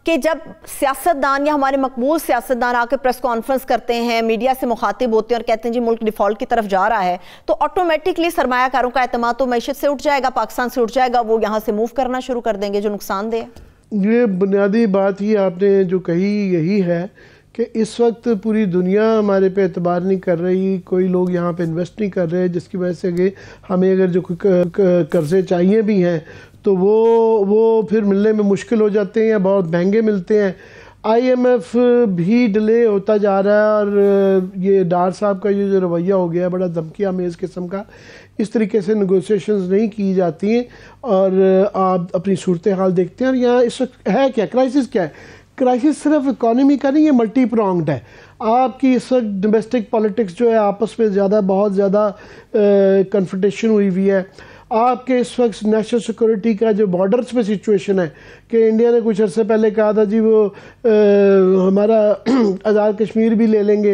कि जब सियासतदान या हमारे मकबूल सियासतदान आकर प्रेस कॉन्फ्रेंस करते हैं, मीडिया से मुखातिब होते हैं और कहते हैं जी मुल्क डिफॉल्ट की तरफ जा रहा है, तो ऑटोमेटिकली सरमायाकारों का एतमाद तो मैशत से उठ जाएगा, पाकिस्तान से उठ जाएगा, वो यहाँ से मूव करना शुरू कर देंगे जो नुकसानदेह है? ये बुनियादी बात ही आपने जो कही यही है कि इस वक्त पूरी दुनिया हमारे पे एतबार नहीं कर रही, कोई लोग यहाँ पे इन्वेस्ट नहीं कर रहे, जिसकी वजह से कि हमें अगर जो कर्ज़े चाहिए भी हैं तो वो फिर मिलने में मुश्किल हो जाते हैं या बहुत महंगे मिलते हैं। IMF भी डिले होता जा रहा है और ये डार साहब का ये जो रवैया हो गया है बड़ा धमकिया मेज़ किस्म का, इस तरीके से नेगोशिएशंस नहीं की जाती हैं और आप अपनी सूरत हाल देखते हैं। और यहाँ इस वक्त है क्या क्राइसिस, क्या है क्राइसिस? सिर्फ इकॉनमी का नहीं, ये मल्टी प्रॉन्ग्ड है। आपकी इस वक्त डोमेस्टिक पॉलिटिक्स जो है आपस में बहुत ज़्यादा कन्फ्रंटेशन हुई हुई है। आपके इस वक्त नेशनल सिक्योरिटी का जो बॉर्डर्स पे सिचुएशन है कि इंडिया ने कुछ अर्से पहले कहा था जी वो हमारा आज़ाद कश्मीर भी ले लेंगे।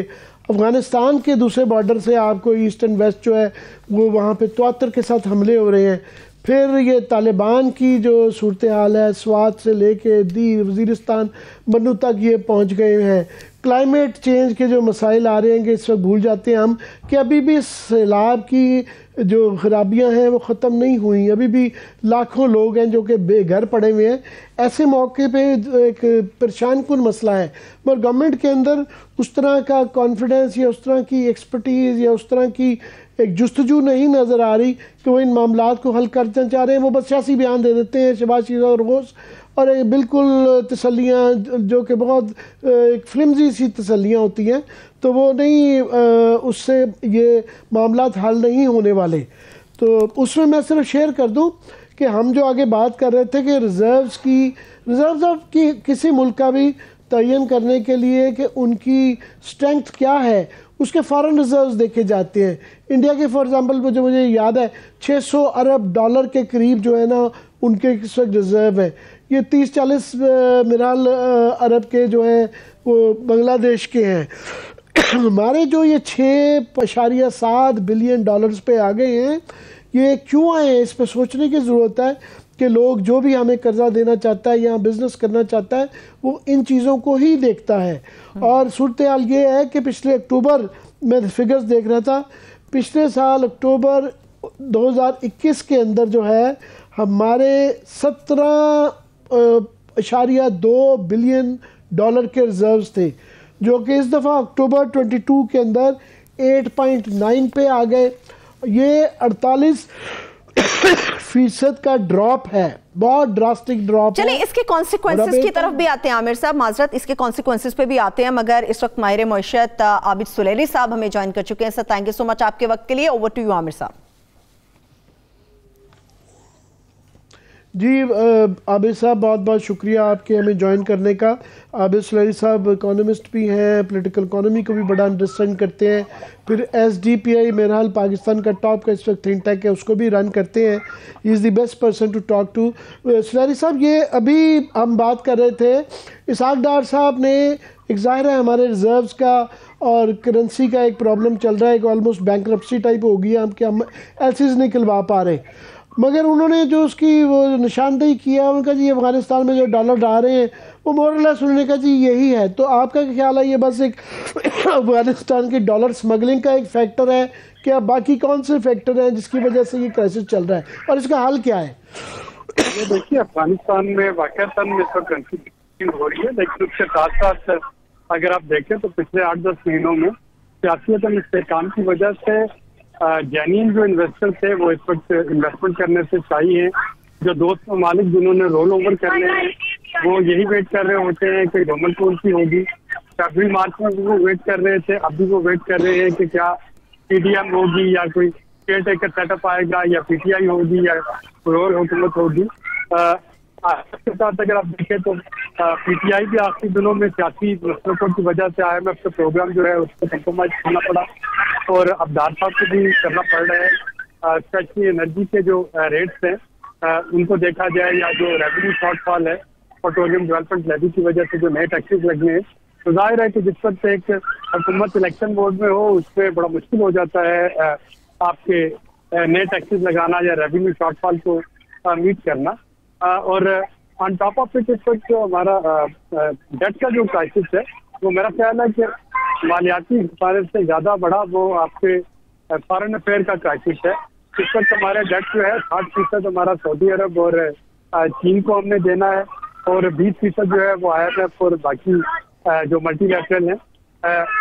अफ़गानिस्तान के दूसरे बॉर्डर से आपको ईस्ट एंड वेस्ट जो है वो वहाँ पे तवातर के साथ हमले हो रहे हैं। फिर ये तालिबान की जो सूरत हाल है, स्वात से लेके वज़ीरिस्तान बनू तक ये पहुँच गए हैं। क्लाइमेट चेंज के जो मसाइल आ रहे हैं कि इस वक्त भूल जाते हैं हम कि अभी भी सैलाब की जो खराबियां हैं वो ख़त्म नहीं हुई, अभी भी लाखों लोग हैं जो कि बेघर पड़े हुए हैं। ऐसे मौके पे एक परेशान कुन मसला है, मगर गवर्नमेंट के अंदर उस तरह का कॉन्फिडेंस या उस तरह की एक्सपर्टीज़ या उस तरह की एक जुस्तजू नहीं नज़र आ रही कि वो इन मामलात को हल करना चाह रहे हैं। वो बस सियासी बयान दे देते हैं शहबाज शरीफ और रोज़, और एक बिल्कुल तसल्लियाँ जो कि बहुत एक फ्लिमजी सी तसल्लियाँ होती हैं, तो वो नहीं, उससे ये मामलात हल नहीं होने वाले। तो उसमें मैं सिर्फ शेयर कर दूं कि हम जो आगे बात कर रहे थे कि रिज़र्व्स की किसी मुल्क का भी तयन करने के लिए कि उनकी स्ट्रेंथ क्या है, उसके फॉरेन रिजर्व्स देखे जाते हैं। इंडिया के फॉर एग्जांपल मुझे याद है 600 अरब डॉलर के करीब जो है ना उनके इस वक्त रिजर्व है। ये 30-40 मिराल अरब के जो हैं वो बांग्लादेश के हैं। हमारे जो ये 6.7 बिलियन डॉलर्स पे आ गए हैं, ये क्यों आए हैं, इस पर सोचने की ज़रूरत है कि लोग जो भी हमें कर्जा देना चाहता है या बिज़नेस करना चाहता है वो इन चीज़ों को ही देखता है। और सूरत हाल ये है कि पिछले अक्टूबर में फिगर्स देख रहा था, पिछले साल अक्टूबर 2021 के अंदर जो है हमारे 17.2 बिलियन डॉलर के रिजर्व्स थे, जो कि इस दफ़ा अक्टूबर 22 के अंदर 8.9 पे आ गए। ये 48% का ड्रॉप है, बहुत ड्रास्टिक ड्रॉप। चलिए इसके कॉन्सिक्वेंसेस की तरफ भी आते हैं आमिर साहब, माजरत इसके कॉन्सिक्वेंसेस पे भी आते हैं, मगर इस वक्त माहिर मईशत आबिद सुलेरी साहब हमें ज्वाइन कर चुके हैं। Sir thank you so much आपके वक्त के लिए। ओवर टू यू आमिर साहब। जी आबिद साहब बहुत बहुत शुक्रिया आपके हमें ज्वाइन करने का। आबिद सुलेरी साहब इकोनॉमिस्ट भी हैं, पॉलिटिकल इकोनॉमी को भी बड़ा अंडरस्टैंड करते हैं, फिर SDPI मेरा हाल पाकिस्तान का टॉप का इस वक्त थिंक टैंक है उसको भी रन करते हैं। ही is the best person to talk to. Suleri साहब ये अभी हम बात कर रहे थे, इसहाक डार साहब ने एक ज़ाहिर है हमारे रिजर्व्स का और करेंसी का एक प्रॉब्लम चल रहा है कि ऑलमोस्ट बैंकरप्सी टाइप हो गया, हम एलसीज निकलवा पा रहे, मगर उन्होंने जो उसकी वो निशानदेही किया, उनका जी अफगानिस्तान में जो डॉलर आ रहे हैं वो मोरलेस उन्होंने कहा जी यही है। तो आपका क्या ख्याल है, ये बस एक अफगानिस्तान की डॉलर स्मगलिंग का एक फैक्टर है, क्या बाकी कौन से फैक्टर हैं जिसकी वजह से ये क्राइसिस चल रहा है और इसका हल क्या है? ये देखिए अफगानिस्तान में वाकईतन इस वक्त कंफ्लिक्ट हो रही है, लेकिन उसके साथ साथ अगर आप देखें तो पिछले 8-10 महीनों में सियासत इस्तेहकाम की वजह से जेन्युइन जो इन्वेस्टर थे वो इस वक्त इन्वेस्टमेंट करने से चाहिए हैं। जो दोस्त ममालिक जिन्होंने रोल ओवर करने हैं वो यही वेट कर रहे होते हैं कि डोमन पॉलिसी होगी। फरवरी मार्च में वो वेट कर रहे थे, अभी वो वेट कर रहे हैं कि क्या PDM होगी या कोई केयर टेकर सेटअप आएगा या PTI होगी या कोई और हुकूमत होगी। इसके साथ अगर आप देखें तो PTI भी आखिरी दिनों में सियासी मसलों की वजह से IMF का प्रोग्राम जो है उसको कंप्रोमाइज करना पड़ा और अब्दार साहब को भी करना पड़ रहा है। स्पेशली एनर्जी के जो रेट्स हैं उनको देखा जाए या जो रेवेन्यू शॉर्टफॉल है पेट्रोलियम डेवलपमेंट लेवी की वजह से जो नए टैक्सेस लगने हैं, तो जाहिर है कि जिस वक्त एक हुकूमत इलेक्शन मोड में हो उसमें बड़ा मुश्किल हो जाता है आपके नए टैक्सेस लगाना या रेवेन्यू शॉर्टफॉल को मीट करना। और ऑन टॉप ऑफ इट इस वक्त जो हमारा डेट का जो क्राइसिस है वो मेरा ख्याल है कि मालियाती हिफाजत से ज़्यादा बड़ा वो आपके फॉरेन अफेयर का क्राइसिस है। इस वक्त हमारे डेट जो है 60% हमारा सऊदी अरब और चीन को हमने देना है और 20% जो है वो IMF और बाकी जो मल्टीलैटरल हैं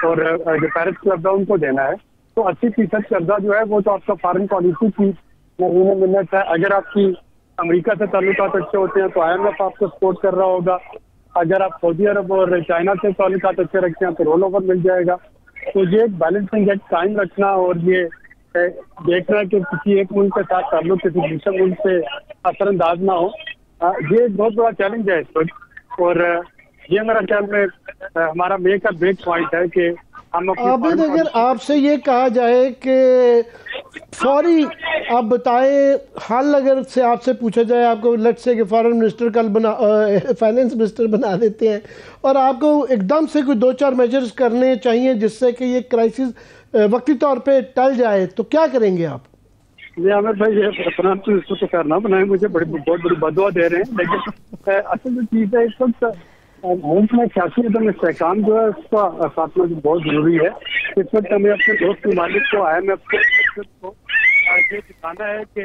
और जो पेरिस क्लब है उनको देना है। तो 80% कर्जा जो है वो तो आपका फॉरेन पॉलिसी की मिन्नत है। अगर आपकी अमेरिका से ताल्लुकात अच्छे होते हैं तो IMF आपको सपोर्ट कर रहा होगा, अगर आप सऊदी अरब और चाइना से ताल्लुकात अच्छे रखते हैं तो रोल ओवर मिल जाएगा। तो ये एक बैलेंसिंग एक्ट कायम रखना और ये देखना कि किसी एक मुल्क के साथ ताल्लुक किसी दूसरे मुल्क से असरअंदाज ना हो, ये एक बहुत बड़ा चैलेंज है इस वक्त। और ये मेरा ख्याल में हमारा मेक अ ब्रेक पॉइंट है कि हम आबिद अगर आपसे ये कहा जाए कि फौरी आप बताएं हाल, अगर से आपसे पूछा जाए आपको लेट्स से कि फॉरेन मिनिस्टर कल फाइनेंस मिनिस्टर बना देते हैं और आपको एकदम से कोई 2-4 मेजर्स करने चाहिए जिससे कि ये क्राइसिस वक्ती तौर पे टल जाए, तो क्या करेंगे आप? जी आमिर भाई, ये अपना तो इसको तो करना बनाए, मुझे बहुत बड़ी बदुआ दे रहे हैं, लेकिन असल जो चीज़ है इस वक्त मुल्क में सियासी इस्तेहकाम जो है उसका खात्मा जो बहुत जरूरी है। इस वक्त हमें अपने दोस्त ममालिक को IMF को ये दिखाना है कि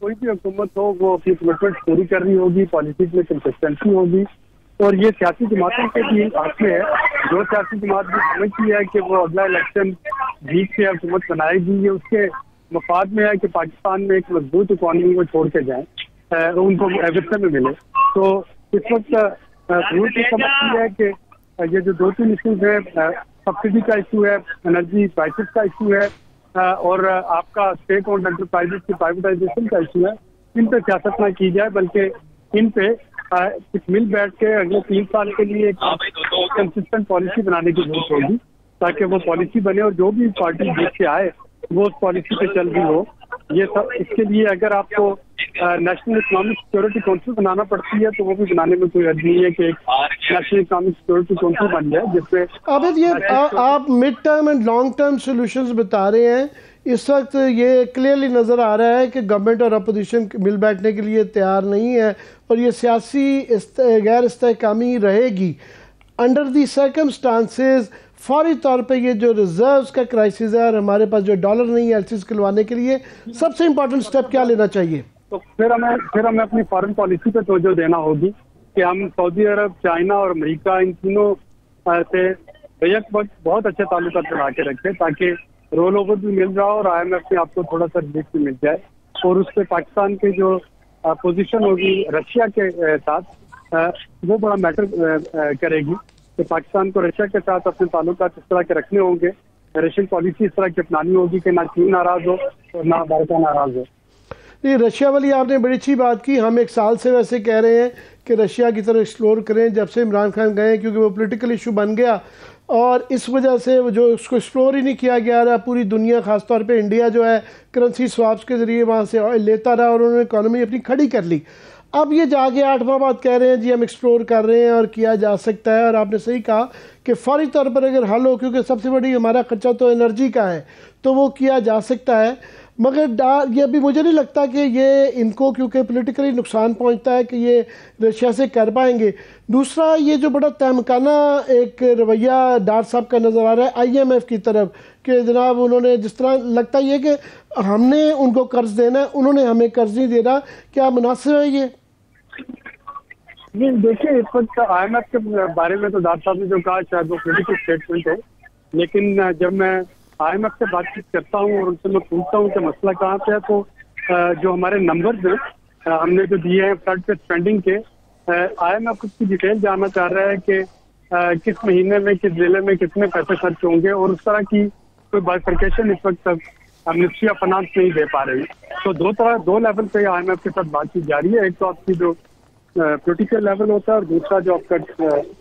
कोई भी हुकूमत हो वो अपनी कमिटमेंट पूरी कर रही होगी, पॉलिसी में कंसिस्टेंसी होगी और ये सियासी जमातों के भी हाथ में है। जो सियासी जमात भी समझती है कि वो अगला इलेक्शन जीत से हुकूमत बनाएगी, ये उसके मफाद में है कि पाकिस्तान में एक मजबूत इकॉनमी को छोड़ के जाए, उनको विरसे में मिले। तो इस वक्त जरूरत ये समझती है कि ये जो 2-3 इशूज है, सब्सिडी का इशू है, एनर्जी प्राइसेस का इशू है, और आपका स्टेट ओन्ड एंटरप्राइजेस की प्राइवेटाइजेशन का इशू है, इन पे सियासत ना की जाए, बल्कि इन पे कुछ मिल बैठ के अगले 3 साल के लिए एक कंसिस्टेंट पॉलिसी बनाने की जरूरत होगी, ताकि वो पॉलिसी बने और जो भी पार्टी जीत के आए वो उस पॉलिसी पे चल रही हो। ये सब इसके लिए अगर आपको नेशनल इकोनॉमिक सिक्योरिटी काउंसिल बनाना पड़ती है तो वो भी बनाने में कोई हर्ज नहीं है कि एक नेशनल इकोनॉमिक सिक्योरिटी काउंसिल बन जाए, जिसमें आबिद ये आप mid term and long term solutions बता रहे हैं। इस वक्त ये क्लियरली नज़र आ रहा है कि गवर्नमेंट और अपोजिशन मिल बैठने के लिए तैयार नहीं है और ये सियासी गैर इस्तेहकामी रहेगी। अंडर दी सर्कमस्टांसेस फौरी तौर पे ये जो रिजर्व्स का क्राइसिस है और हमारे पास जो डॉलर नहीं है एलसीज खुलवाने के लिए सबसे इम्पोर्टेंट स्टेप क्या लेना चाहिए? तो फिर हमें अपनी फॉरेन पॉलिसी पे तवज्जो देना होगी कि हम सऊदी अरब, चाइना और अमेरिका, इन तीनों से एक वक्त बहुत अच्छे ताल्लुकात बना के रखें, ताकि रोल ओवर भी मिल रहा हो और IMF में आपको थोड़ा सा रिलीफ भी मिल जाए। और उस पर पाकिस्तान की जो पोजीशन होगी रशिया के साथ, वो बड़ा मैटर करेगी कि पाकिस्तान को रशिया के साथ अपने ताल्लुकात इस तरह के रखने होंगे, रशियन पॉलिसी इस तरह की अपनानी होगी कि ना चीन नाराज हो और ना अमेरिका नाराज हो। ये रशिया वाली आपने बड़ी अच्छी बात की। हम 1 साल से वैसे कह रहे हैं कि रशिया की तरफ एक्सप्लोर करें, जब से इमरान खान गए, क्योंकि वो पॉलिटिकल इशू बन गया और इस वजह से जो उसको एक्सप्लोर ही नहीं किया गया रहा। पूरी दुनिया, ख़ासतौर पे इंडिया जो है करेंसी स्वाप्स के ज़रिए वहाँ से ऑयल लेता रहा और उन्होंने इकॉनमी अपनी खड़ी कर ली। अब ये जाके 8 माह बाद कह रहे हैं जी हम एक्सप्लोर कर रहे हैं और किया जा सकता है। और आपने सही कहा कि फौरी तौर पर अगर हल हो, क्योंकि सबसे बड़ी हमारा खर्चा तो एनर्जी का है, तो वो किया जा सकता है। मगर ये भी मुझे नहीं लगता कि ये इनको क्योंकि पॉलिटिकली नुकसान पहुंचता है कि ये रशिया से कर पाएंगे। दूसरा, ये जो बड़ा तहमकाना एक रवैया डार साहब का नज़र आ रहा है IMF की तरफ कि जनाब उन्होंने जिस तरह लगता है कि हमने उनको कर्ज देना है, उन्होंने हमें कर्ज नहीं देना, क्या मुनासिब है ये? जी देखिए, इस वक्त IMF के बारे में तो डार साहब ने जो कहा शायद वो पॉलिटिकल स्टेटमेंट है, लेकिन जब मैं IMF से बातचीत करता हूँ और उनसे मैं पूछता हूँ कि मसला कहाँ पे है, तो जो हमारे नंबर्स हैं हमने जो दिए हैं फ्रंट पे स्पेंडिंग के, IMF उसकी डिटेल जानना चाह रहा है कि किस महीने में किस जिले में कितने पैसे खर्च होंगे, और उस तरह की कोई बाइफरकेशन इस वक्त तक मिनिस्ट्री ऑफ फाइनेंस नहीं दे पा रही। तो दो लेवल पे IMF के साथ बातचीत जारी है। एक तो आपकी जो पॉलिटिकल लेवल होता है और दूसरा जो आपका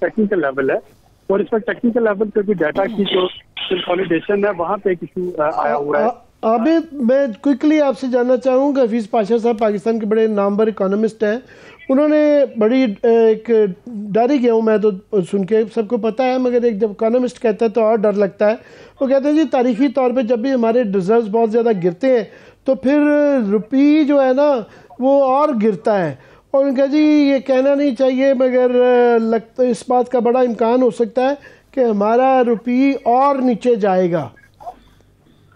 टेक्निकल लेवल है। और इस पर टेक्निकल लेवल पे भी डाटा की जो कंसोलिडेशन है वहाँ पे एक इशू आया हुआ है। आबिद, मैं क्विकली आपसे जानना चाहूँगा, हफीज़ पाशा साहब पाकिस्तान के बड़े नामवर इकोनॉमिस्ट हैं, उन्होंने बड़ी एक डर ही गया हूँ मैं तो सुन के, सबको पता है, मगर एक जब इकोनॉमिस्ट कहता है तो और डर लगता है। वो कहते हैं जी तारीखी तौर पे जब भी हमारे रिजर्व्स बहुत ज़्यादा गिरते हैं तो फिर रुपये जो है ना वो और गिरता है। और उनका जी ये कहना नहीं चाहिए, मगर लगता इस बात का बड़ा इम्कान हो सकता है कि हमारा रुपये और नीचे जाएगा।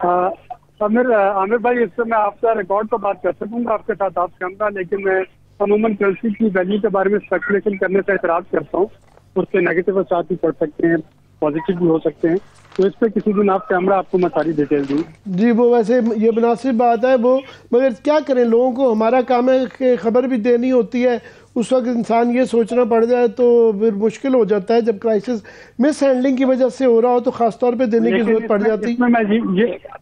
आमिर भाई, इससे मैं आपका रिकॉर्ड तो बात कर सकूंगा आपके साथ, आप कहूँगा, लेकिन मैं अमूमन करेंसी की वैल्यू के बारे में स्पेकुलेशन करने से एतराज़ करता हूँ। उसके नेगेटिव असर भी पड़ सकते हैं, पॉजिटिव भी हो सकते हैं, तो इस पर किसी दिन आप कैमरा आपको मैं सारी डिटेल दूँ। जी वो वैसे ये मुनासिब बात है वो, मगर क्या करें, लोगों को हमारा काम है कि खबर भी देनी होती है। उस वक्त इंसान ये सोचना पड़ जाए तो फिर मुश्किल हो जाता है। जब क्राइसिस मिस हैंडलिंग की वजह से हो रहा हो तो खासतौर पे देने की जरूरत पड़ जाती है। इसमें मैं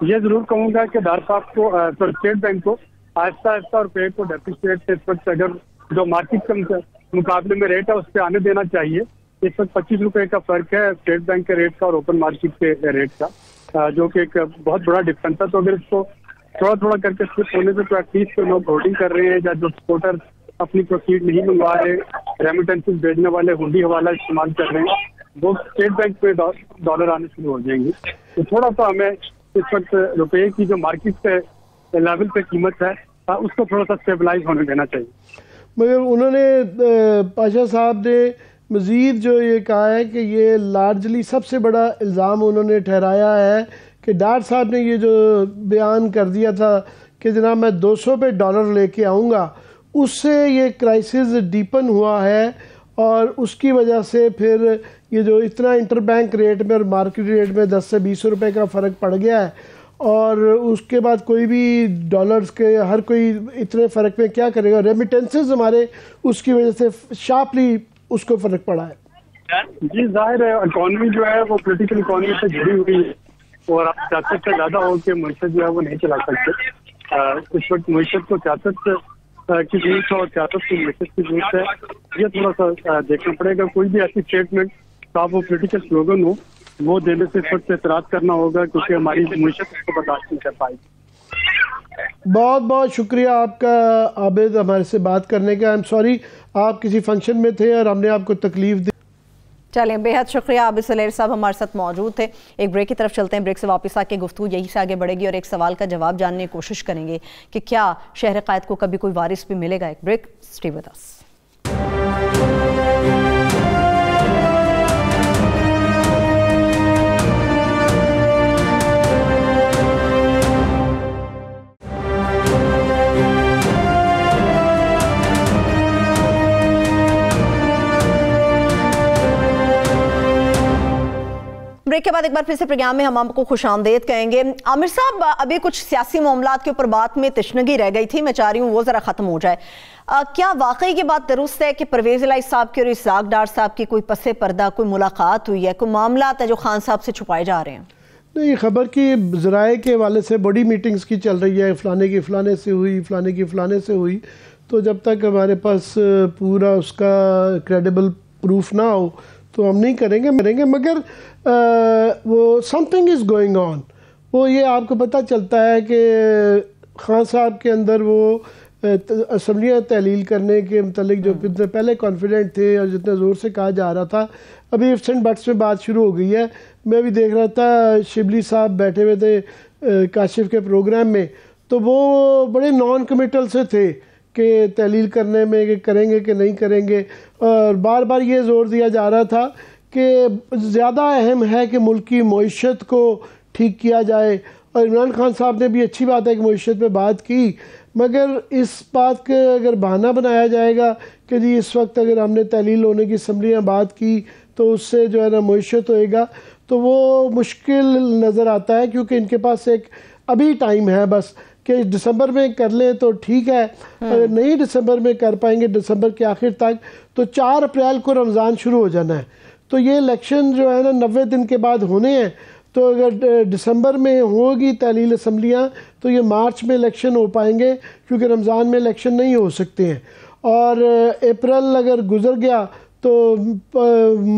ये जरूर कहूँगा कि डार साहब को, स्टेट बैंक को आहिस्ता आहिस्ता रुपये को डेप्रिशिएट से इस वक्त अगर जो मार्केट के मुकाबले में रेट है उस पर आने देना चाहिए। इस वक्त 25 रुपये का फर्क है स्टेट बैंक के रेट का और ओपन मार्केट के रेट का, जो कि एक बहुत बड़ा डिफरेंस है। तो अगर इसको थोड़ा थोड़ा करके स्विच होने से तो एटलीस्ट लोग होल्डिंग कर रहे हैं, या जो एक्सपोर्टर अपनी प्रोसीड नहीं मंगवा रहे, रेमिटेंसेस भेजने वाले हुंडी हवाला इस्तेमाल कर रहे हैं, वो स्टेट बैंक पे डॉलर आने शुरू हो जाएंगे। तो थोड़ा सा हमें इस वक्त रुपये की जो मार्केट पे लेवल पे कीमत है उसको थोड़ा सा स्टेबलाइज होने देना चाहिए। मगर उन्होंने पाशा साहब ने मज़ीद जो ये कहा है कि ये लार्जली सबसे बड़ा इल्ज़ाम उन्होंने ठहराया है कि डार साहब ने ये जो बयान कर दिया था कि जनाब मैं 200 पे डॉलर लेके आऊँगा, उससे ये क्राइसिस डीपन हुआ है और उसकी वजह से फिर ये जो इतना इंटरबैंक रेट में और मार्केट रेट में 10 से 20 रुपए का फ़र्क पड़ गया है, और उसके बाद कोई भी डॉलर्स के हर कोई इतने फ़र्क में क्या करेगा। रेमिटेंसेस हमारे उसकी वजह से शार्पली उसको फ़र्क पड़ा है। जी जाहिर है इकॉनमी जो है वो पॉलिटिकल इकॉनमी से जुड़ी हुई है, और आप सियासत से ज़्यादा हो के मीशत जो है वो नहीं चला सकते। इस वक्त मीशत को सियासत की जरूरत है और सियासत को मीशत की जरूरत है। ये थोड़ा सा देखना पड़ेगा। कोई भी ऐसी स्टेटमेंट का वो पॉलिटिकल स्लोगन हो वो देने से इस वक्त एतराज़ करना होगा, क्योंकि हमारी मीशत उसको बर्दाश्त नहीं कर पाएगी। बहुत बहुत शुक्रिया आपका आबिद हमारे से बात करने का। आई एम सॉरी आप किसी फंक्शन में थे और हमने आपको तकलीफ दी। चलें, बेहद शुक्रिया आबिद सलेर साहब हमारे साथ मौजूद थे। एक ब्रेक की तरफ चलते हैं, ब्रेक से वापस आके गुफ्तगू यही से आगे बढ़ेगी और एक सवाल का जवाब जानने की कोशिश करेंगे कि क्या शहर कायद को कभी कोई वारिस भी मिलेगा। एक break, stay with us. Break के बाद एक बार फिर से प्रोग्राम में हम आपको खुशामदीद कहेंगे। आमिर साहब, अभी कुछ सियासी मामलात के ऊपर बात में तशनगी रह गई थी, मैं चाह रही हूँ वो ज़रा ख़त्म हो जाए। क्या वाकई की बात दुरुस्त है कि परवेज़ इलाही साहब की और इसाक डार साहब की कोई पसे पर्दा कोई मुलाकात हुई है, कोई मामलात है जो खान साहब से छुपाए जा रहे हैं? नहीं, खबर की ज़राए के हवाले से बड़ी मीटिंग्स की चल रही है, फ़लाने की फ़लाने से हुई, फ़लाने की फ़लाने से हुई। तो जब तक हमारे पास पूरा उसका क्रेडिबल प्रूफ ना हो तो हम नहीं करेंगे। मगर वो समथिंग इज़ गोइंग ऑन। वो ये आपको पता चलता है कि खान साहब के अंदर वो असम्बलियाँ तहलील करने के मतलब जो जितने पहले कॉन्फिडेंट थे और जितने ज़ोर से कहा जा रहा था, अभी इफ्स एंड बट्स में बात शुरू हो गई है। मैं भी देख रहा था शिबली साहब बैठे हुए थे काशिफ के प्रोग्राम में, तो वो बड़े नॉन कमिटल से थे कि तहलील करने में कि करेंगे कि नहीं करेंगे, और बार बार ये ज़ोर दिया जा रहा था कि ज़्यादा अहम है कि मुल्क की मईशत को ठीक किया जाए। और इमरान खान साहब ने भी अच्छी बात है कि मईशत पे बात की, मगर इस बात के अगर बहाना बनाया जाएगा कि जी इस वक्त अगर हमने तहलील होने की असम्बलियाँ बात की तो उससे जो है ना मईशत होएगा, तो वो मुश्किल नज़र आता है। क्योंकि इनके पास एक अभी टाइम है बस कि दिसंबर में कर लें तो ठीक है, अगर नहीं दिसंबर में कर पाएंगे दिसंबर के आखिर तक, तो 4 अप्रैल को रमज़ान शुरू हो जाना है। तो ये इलेक्शन जो है ना 90 दिन के बाद होने हैं। तो अगर दिसंबर में होगी तहलील असम्बलियाँ तो ये मार्च में इलेक्शन हो पाएंगे, क्योंकि रमज़ान में इलेक्शन नहीं हो सकते हैं। और अप्रैल अगर गुजर गया तो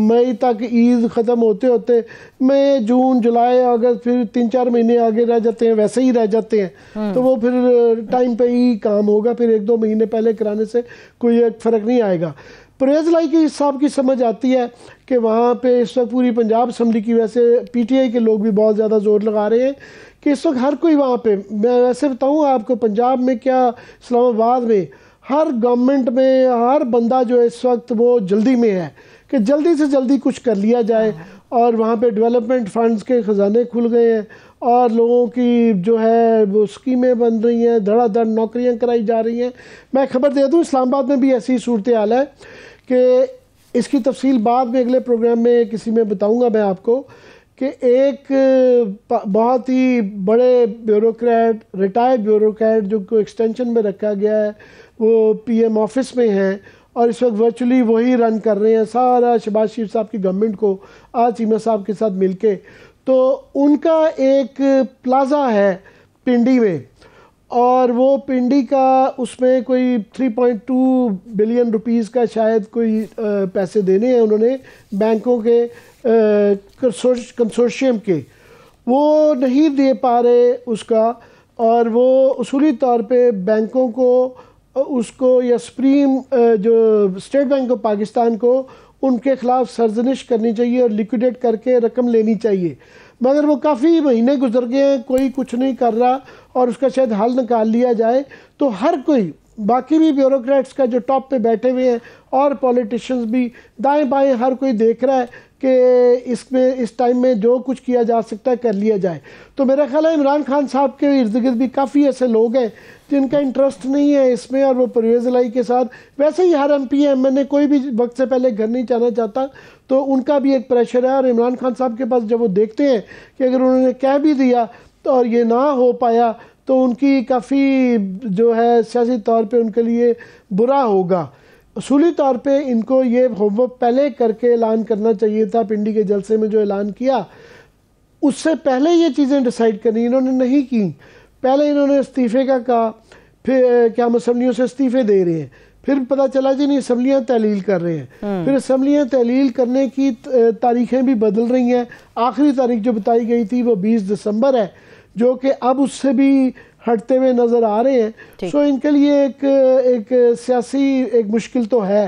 मई तक ईद ख़त्म होते होते मई जून जुलाई अगस्त फिर 3-4 महीने आगे रह जाते हैं, वैसे ही रह जाते हैं। तो वो फिर टाइम पे ही काम होगा, फिर 1-2 महीने पहले कराने से कोई फ़र्क नहीं आएगा। परवेज़ इलाही की साहब की समझ आती है कि वहाँ पे इस वक्त पूरी पंजाब असम्बली की, वैसे PTI के लोग भी बहुत ज़्यादा ज़ोर लगा रहे हैं कि इस वक्त हर कोई वहाँ पे, मैं वैसे बताऊँ आपको पंजाब में क्या इस्लामाबाद में हर गवर्नमेंट में हर बंदा जो है इस वक्त वो जल्दी में है कि जल्दी से जल्दी कुछ कर लिया जाए। और वहाँ पे डेवलपमेंट फंड्स के ख़जाने खुल गए हैं और लोगों की जो है वो स्कीमें बन रही हैं, धड़ाधड़ नौकरियाँ कराई जा रही हैं। मैं खबर दे दूँ इस्लामाबाद में भी ऐसी सूरत हाल है कि इसकी तफसील बाद में अगले प्रोग्राम में किसी में बताऊँगा मैं आपको कि एक बहुत ही बड़े ब्यूरोक्रेट, रिटायर्ड ब्यूरोक्रेट जो को एक्सटेंशन में रखा गया है, वो PM ऑफिस में हैं और इस वक्त वर्चुअली वही रन कर रहे हैं सारा शहबाज शरीफ साहब की गवर्नमेंट को आज चीमा साहब के साथ मिलके। तो उनका एक प्लाज़ा है पिंडी में, और वो पिंडी का उसमें कोई 3.2 बिलियन रुपीस का शायद कोई पैसे देने हैं उन्होंने बैंकों के कंसोर्शियम के, वो नहीं दे पा रहे उसका। और वो उसूली तौर पे बैंकों को उसको या सुप्रीम जो स्टेट बैंक ऑफ पाकिस्तान को उनके ख़िलाफ़ सर्जनिश करनी चाहिए और लिक्विडेट करके रकम लेनी चाहिए। मगर वो काफ़ी महीने गुजर गए हैं, कोई कुछ नहीं कर रहा और उसका शायद हल निकाल लिया जाए। तो हर कोई बाकी भी ब्यूरोक्रेट्स का जो टॉप पे बैठे हुए हैं और पॉलिटिशियंस भी दाएं बाएं हर कोई देख रहा है कि इसमें इस टाइम में जो कुछ किया जा सकता है कर लिया जाए। तो मेरा ख्याल है इमरान खान साहब के इर्द गिर्द भी काफ़ी ऐसे लोग हैं जिनका इंटरेस्ट नहीं है इसमें, और वो परवेज़ इलाही के साथ वैसे ही हर MP MNA कोई भी वक्त से पहले घर नहीं जाना चाहता, तो उनका भी एक प्रेशर है। और इमरान खान साहब के पास जब वो देखते हैं कि अगर उन्होंने कह भी दिया तो और ये ना हो पाया तो उनकी काफ़ी जो है सियासी तौर पे उनके लिए बुरा होगा। उसूली तौर पे इनको ये होमवर्क पहले करके ऐलान करना चाहिए था। पिंडी के जलसे में जो ऐलान किया उससे पहले ये चीज़ें डिसाइड करनी इन्होंने नहीं की। पहले इन्होंने इस्तीफ़े का कहा, फिर क्या हम असम्बलियों से इस्तीफ़े दे रहे हैं, फिर पता चला जी नहीं असम्बलियाँ तहलील कर रहे हैं, फिर असम्बलियाँ तहलील करने की तारीखें भी बदल रही हैं। आखिरी तारीख जो बताई गई थी वो 20 दिसंबर है, जो कि अब उससे भी हटते हुए नज़र आ रहे हैं। सो इनके लिए एक सियासी एक मुश्किल तो है।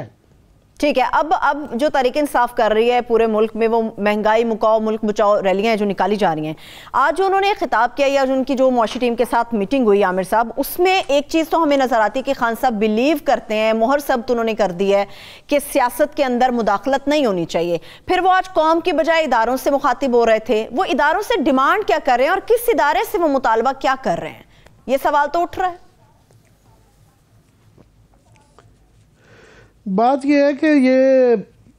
ठीक है, अब जो तहरीक इंसाफ कर रही है पूरे मुल्क में वो महंगाई मुकाओ मुल्क बचाओ रैलियां जो निकाली जा रही हैं। आज जो उन्होंने खिताब किया या उनकी जो मुआशी टीम के साथ मीटिंग हुई आमिर साहब, उसमें एक चीज़ तो हमें नज़र आती है कि खान साहब बिलीव करते हैं, मोहर सब्त उन्होंने कर दी है कि सियासत के अंदर मुदाखलत नहीं होनी चाहिए। फिर वो आज कौम की बजाय इदारों से मुखातिब हो रहे थे। वो इदारों से डिमांड क्या कर रहे हैं और किस इदारे से वो मुतालबा क्या कर रहे हैं, ये सवाल तो उठ रहा है। बात यह है कि ये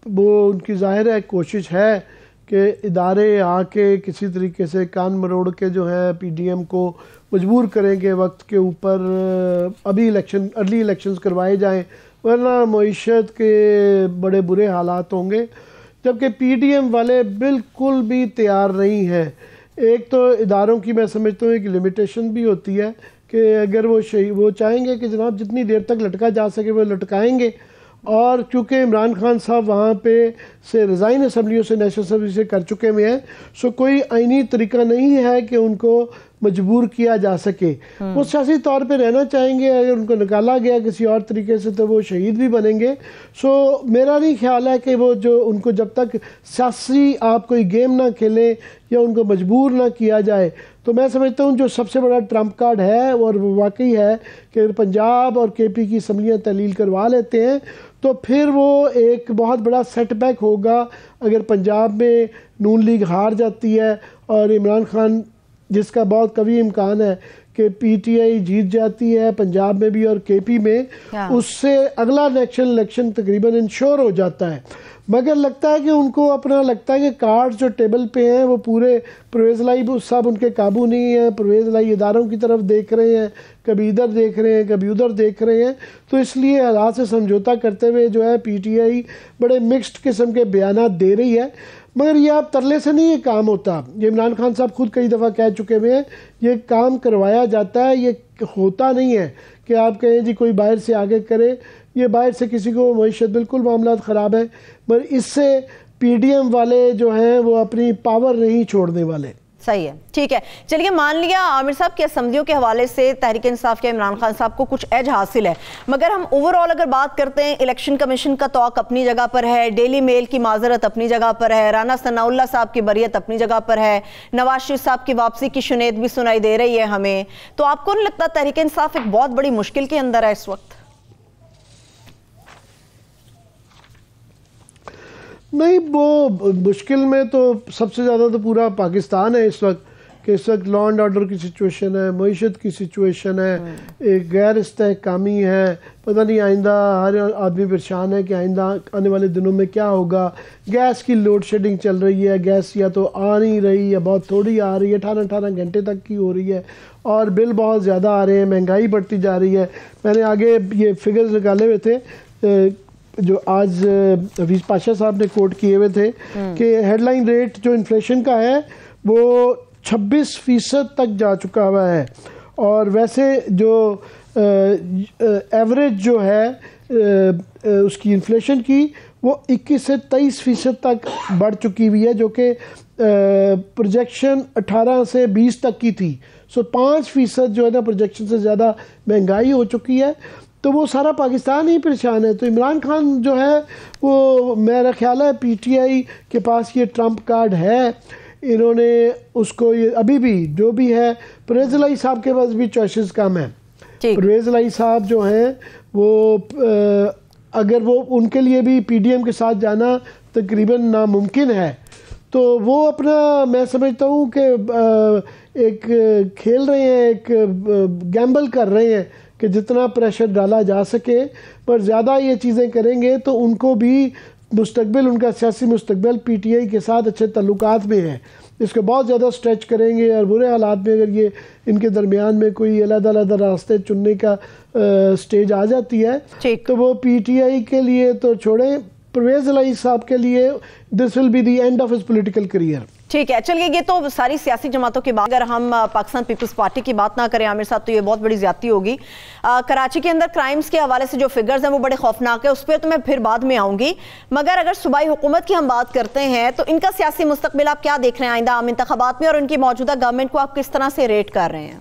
वो उनकी ज़ाहिर है कोशिश है कि इदारे आके किसी तरीके से कान मरोड़ के जो है PDM को मजबूर करेंगे वक्त के ऊपर अभी अर्ली इलेक्शंस करवाए जाएं, वरना मईशत के बड़े बुरे हालात होंगे। जबकि PDM वाले बिल्कुल भी तैयार नहीं हैं। एक तो इदारों की मैं समझता हूँ एक लिमिटेशन भी होती है कि अगर वो चाहेंगे कि जनाब जितनी देर तक लटका जा सके वो लटकाएंगे, और चूँकि इमरान खान साहब वहाँ पे से रिज़ाइन असम्बलियों से नेशनल सर्विस से कर चुके हुए हैं, सो कोई आईनी तरीका नहीं है कि उनको मजबूर किया जा सके। वो सियासी तौर पे रहना चाहेंगे, अगर उनको निकाला गया किसी और तरीके से तो वो शहीद भी बनेंगे। सो मेरा नहीं ख्याल है कि वो जो उनको जब तक सियासी आप कोई गेम ना खेलें या उनको मजबूर ना किया जाए, तो मैं समझता हूँ जो सबसे बड़ा ट्रम्प कार्ड है और वो वाकई है कि अगर पंजाब और KP की असम्बलियाँ तहलील करवा लेते हैं तो फिर वो एक बहुत बड़ा सेटबैक होगा। अगर पंजाब में नून लीग हार जाती है और इमरान खान, जिसका बहुत कभी इम्कान है कि PTI जीत जाती है पंजाब में भी और KP में, उससे अगला नेशनल इलेक्शन तकरीबन इंश्योर हो जाता है। मगर लगता है कि उनको अपना लगता है कि कार्ड्स जो टेबल पे हैं वो पूरे परवेज़ इलाही सब उनके काबू नहीं है। परवेज़ इलाही इदारों की तरफ देख रहे हैं, कभी इधर देख रहे हैं, कभी उधर देख रहे हैं। तो इसलिए हालात से समझौता करते हुए जो है PTI बड़े मिक्स्ड किस्म के बयानात दे रही है। मगर ये आप तरले से नहीं ये काम होता। ये इमरान खान साहब खुद कई दफ़ा कह चुके हुए हैं, ये काम करवाया जाता है, ये होता नहीं है कि आप कहें जी कोई बाहर से आगे करे। ये बाहर से किसी को मईशत बिल्कुल मामला ख़राब है, मगर इससे PDM वाले जो हैं वो अपनी पावर नहीं छोड़ने वाले। सही है, ठीक है। चलिए मान लिया आमिर साहब के असम्बलियों के हवाले से तहरीक इंसाफ या इमरान खान साहब को कुछ एज हासिल है, मगर हम ओवरऑल अगर बात करते हैं, इलेक्शन कमीशन का तौक अपनी जगह पर है, डेली मेल की माजरत अपनी जगह पर है, राना सनाउल्लाह साहब की बरियत अपनी जगह पर है, नवाज शरीफ साहब की वापसी की शुनेद भी सुनाई दे रही है हमें। तो आपको नहीं लगता तहरीक इंसाफ एक बहुत बड़ी मुश्किल के अंदर है इस वक्त? नहीं, वो मुश्किल में तो सबसे ज़्यादा तो पूरा पाकिस्तान है इस वक्त, कि इस वक्त लॉ एंड ऑर्डर की सिचुएशन है, मईशत की सिचुएशन है, एक गैर इस्तेहकामी है। पता नहीं आइंदा हर आदमी परेशान है कि आइंदा आने वाले दिनों में क्या होगा। गैस की लोड शेडिंग चल रही है, गैस या तो आ नहीं रही है, बहुत थोड़ी आ रही है, 18-18 घंटे तक की हो रही है, और बिल बहुत ज़्यादा आ रहे हैं, महंगाई बढ़ती जा रही है। मैंने आगे ये फिगर्स निकाले हुए थे जो आज हफीज़ पाशा साहब ने कोट किए हुए थे कि हेडलाइन रेट जो इन्फ्लेशन का है वो 26% तक जा चुका हुआ है, और वैसे जो एवरेज जो है उसकी इन्फ्लेशन की वो 21 से 23% तक बढ़ चुकी हुई है, जो कि प्रोजेक्शन 18 से 20 तक की थी। सो 5% जो है ना प्रोजेक्शन से ज़्यादा महंगाई हो चुकी है। तो वो सारा पाकिस्तान ही परेशान है। तो इमरान खान जो है वो मेरा ख्याल है PTI के पास ये ट्रम्प कार्ड है, इन्होंने उसको ये अभी भी जो भी है, परवेज़ इलाही साहब के पास भी चॉइसेस कम है। परवेज़ इलाही साहब जो हैं वो अगर वो उनके लिए भी पीडीएम के साथ जाना तकरीबन नामुमकिन है, तो वो अपना मैं समझता हूँ कि एक खेल रहे हैं, एक गैम्बल कर रहे हैं कि जितना प्रेशर डाला जा सके, पर ज़्यादा ये चीज़ें करेंगे तो उनको भी मुस्तकबिल, उनका सियासी मुस्तकबिल पीटीआई के साथ अच्छे ताल्लुकात में है, इसको बहुत ज़्यादा स्ट्रेच करेंगे और बुरे हालात में अगर ये इनके दरमियान में कोई अलग-अलग रास्ते चुनने का स्टेज आ जाती है तो वो पीटीआई के लिए तो छोड़ें, परवेज़ इलाही साहब के लिए this will be the end of his political career. ठीक है, चलिए ये तो सारी सियासी जमातों की बात, अगर हम पाकिस्तान पीपल्स पार्टी की बात ना करें आमिर साहब तो ये बहुत बड़ी ज्यादती होगी। कराची के अंदर क्राइम्स के हवाले से जो फिगर्स हैं वो बड़े खौफनाक है, उस पर तो मैं फिर बाद में आऊंगी, मगर अगर सूबाई हुकूमत की हम बात करते हैं तो इनका सियासी मुस्तकबिल आप क्या देख रहे हैं आइंदा आम इंतखाबात में, और इनकी मौजूदा गवर्नमेंट को आप किस तरह से रेट कर रहे हैं?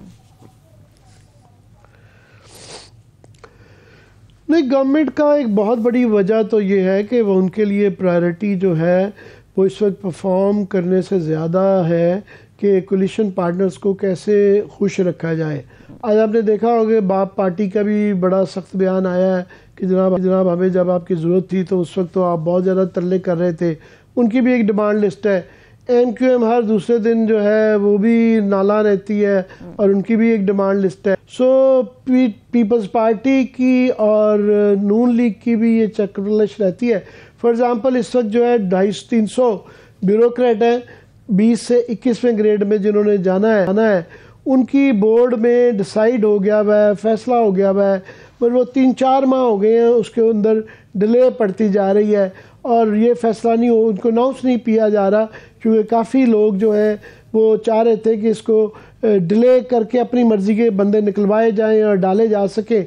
नहीं, गवर्नमेंट का एक बहुत बड़ी वजह तो ये है कि वो उनके लिए प्रायोरिटी जो है वो इस वक्त परफॉर्म करने से ज़्यादा है कि कोलिशन पार्टनर्स को कैसे खुश रखा जाए। आज आपने देखा होगा बाप पार्टी का भी बड़ा सख्त बयान आया है कि जनाब हमें जब आपकी ज़रूरत थी तो उस वक्त तो आप बहुत ज़्यादा तरले कर रहे थे। उनकी भी एक डिमांड लिस्ट है। एमक्यूएम हर दूसरे दिन जो है वो भी नाला रहती है और उनकी भी एक डिमांड लिस्ट है। सो पीपल्स पार्टी की और नून लीग की भी ये चक्रवश रहती है। फॉर एग्ज़ाम्पल इस वक्त जो है 250-300 ब्यूरोक्रेट हैं 20 से 21वें ग्रेड में जिन्होंने जाना है, उनकी बोर्ड में डिसाइड हो गया हुआ है, फैसला हो गया हुआ है, पर वो 3-4 माह हो गए हैं उसके अंदर डिले पड़ती जा रही है और ये फैसला नहीं हो, उनको अनाउंस नहीं किया जा रहा, क्योंकि काफ़ी लोग जो है वो चाह रहे थे कि इसको डिले करके अपनी मर्ज़ी के बंदे निकलवाए जाएं और डाले जा सके।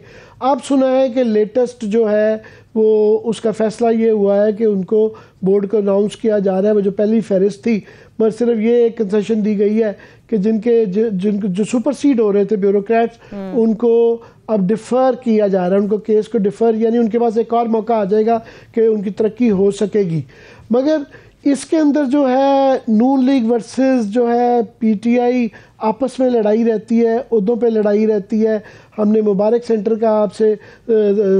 अब सुना है कि लेटेस्ट जो है वो उसका फ़ैसला ये हुआ है कि उनको बोर्ड को अनाउंस किया जा रहा है, वो जो पहली फहरिस्त थी, मगर सिर्फ ये एक कंसेशन दी गई है कि जिनको जो सुपरसीड हो रहे थे ब्यूरोक्रेट्स उनको अब डिफ़र किया जा रहा है, उनको केस को डिफ़र, यानी उनके पास एक और मौका आ जाएगा कि उनकी तरक्की हो सकेगी। मगर इसके अंदर जो है नून लीग वर्सेस जो है पीटीआई आपस में लड़ाई रहती है, उहदों पे लड़ाई रहती है। हमने मुबारक सेंटर का आपसे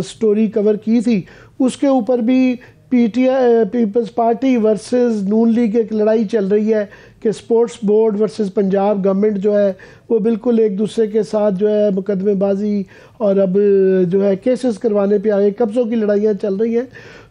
स्टोरी कवर की थी, उसके ऊपर भी पीटीआई पीपल्स पार्टी वर्सेस नून लीग एक लड़ाई चल रही है कि sports board versus Punjab government जो है वो बिल्कुल एक दूसरे के साथ जो है मुकदमेबाजी और अब जो है केसेस करवाने पे आए, कब्ज़ों की लड़ाइयाँ चल रही हैं।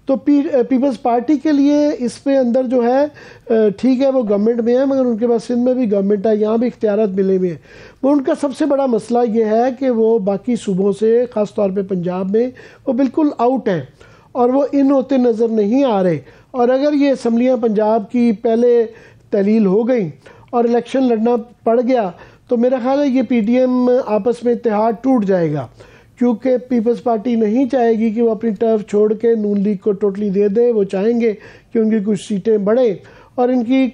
तो पीपल्स पार्टी के लिए इस पे अंदर जो है ठीक है वो गवर्नमेंट में है, मगर उनके पास सिंध में भी गवर्नमेंट है, यहाँ भी इख्तियारात मिले हुए हैं। वो उनका सबसे बड़ा मसला ये है कि वो बाकी सूबों से ख़ास तौर पे पंजाब में वो बिल्कुल आउट हैं और वो इन होते नज़र नहीं आ रहे। और अगर ये असम्बलियाँ पंजाब की पहले तहलील हो गई और इलेक्शन लड़ना पड़ गया तो मेरा ख्याल है ये पीडीएम आपस में इत्तेहाद टूट जाएगा, क्योंकि पीपल्स पार्टी नहीं चाहेगी कि वो अपनी टर्फ छोड़ के नून लीग को टोटली दे दे। वो चाहेंगे कि उनकी कुछ सीटें बढ़े और इनकी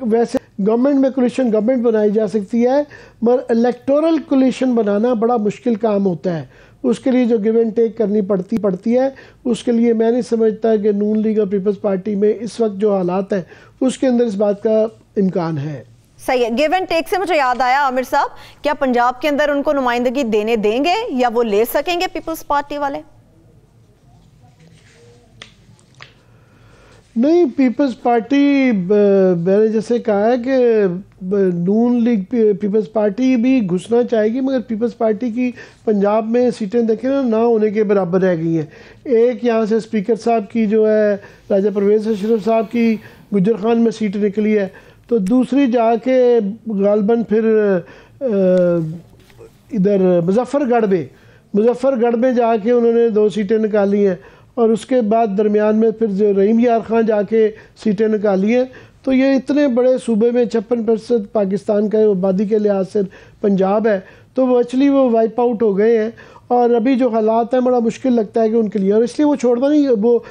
वैसे गवर्नमेंट में कोलिशन गवर्नमेंट बनाई जा सकती है, मगर इलेक्टोरल कोलिशन बनाना बड़ा मुश्किल काम होता है। उसके लिए जो गिव एंड टेक करनी पड़ती है, उसके लिए मैं नहीं समझता कि नून लीग और पीपल्स पार्टी में इस वक्त जो हालात हैं उसके अंदर इस बात का इम्कान है। सही है। गिव एंड टेक से मुझे याद आया आमिर साहब, क्या पंजाब के अंदर उनको नुमाइंदगी देने देंगे या वो ले सकेंगे पीपल्स पार्टी वाले? नहीं, पीपल्स पार्टी मैंने जैसे कहा है कि नून लीग पीपल्स पार्टी भी घुसना चाहेगी, मगर पीपल्स पार्टी की पंजाब में सीटें देखें ना होने के बराबर रह गई हैं। एक यहाँ से स्पीकर साहब की जो है राजा परवेज़ अशरफ साहब की गुज्जर खान में सीट निकली है, तो दूसरी जाके गालबन फिर इधर मुजफ्फरगढ़ में जाके उन्होंने 2 सीटें निकाली हैं और उसके बाद दरमियान में फिर जो रहीम यार खान जाके सीटें निकाली हैं। तो ये इतने बड़े सूबे में 56% पाकिस्तान का आबादी के लिहाज से पंजाब है, तो वर्चुअली वो वाइप आउट हो गए हैं और अभी जो हालात हैं बड़ा मुश्किल लगता है कि उनके लिए, और इसलिए वो छोड़ना नहीं, वो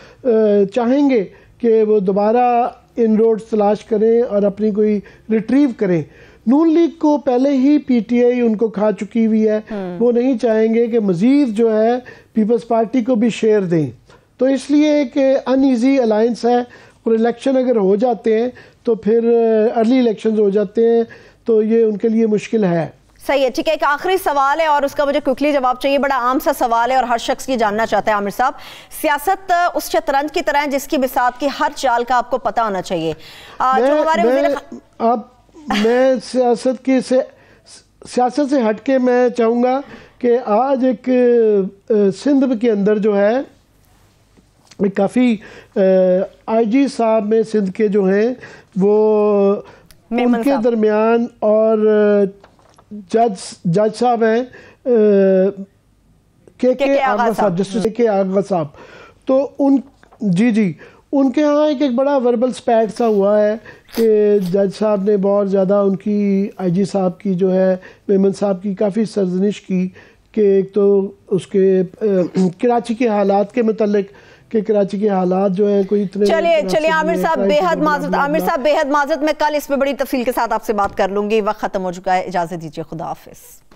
चाहेंगे कि वो दोबारा इन रोड्स तलाश करें और अपनी कोई रिट्रीव करें। नून लीग को पहले ही पीटीआई उनको खा चुकी हुई है, वो नहीं चाहेंगे कि मज़ीद जो है पीपल्स पार्टी को भी शेयर दें, तो इसलिए एक अनईजी अलायंस है। और इलेक्शन अगर हो जाते हैं तो फिर अर्ली इलेक्शन हो जाते हैं तो ये उनके लिए मुश्किल है। सही है, ठीक है। एक आखिरी सवाल है और उसका मुझे क्विकली जवाब चाहिए। बड़ा आम सा सवाल है और हर शख्स ये जानना चाहता है। आमिर साहब, सियासत उस शतरंज की तरह है जिसकी बिसात की हर चाल का आपको पता होना चाहिए। जो हमारे मैं सियासत से हटके मैं चाहूँगा कि आज एक सिंध के अंदर जो है काफ़ी आईजी साहब में सिंध के जो हैं वो उनके दरमियान और जज साहब हैं के आगा साहब, जस्टिस के आगा साहब, तो उनके यहाँ एक बड़ा वर्बल स्पैट सा हुआ है कि जज साहब ने बहुत ज़्यादा उनकी आईजी साहब की जो है मेमन साहब की काफ़ी सरजनिश की कि एक तो उसके कराची के हालात के मुतालिक कि कराची के हालात जो है कोई इतने। चलिए आमिर साहब बेहद माजरत, मैं कल इस पे बड़ी तफसील के साथ आपसे बात कर लूंगी। वक्त खत्म हो चुका है, इजाजत दीजिए, खुदा हाफिज।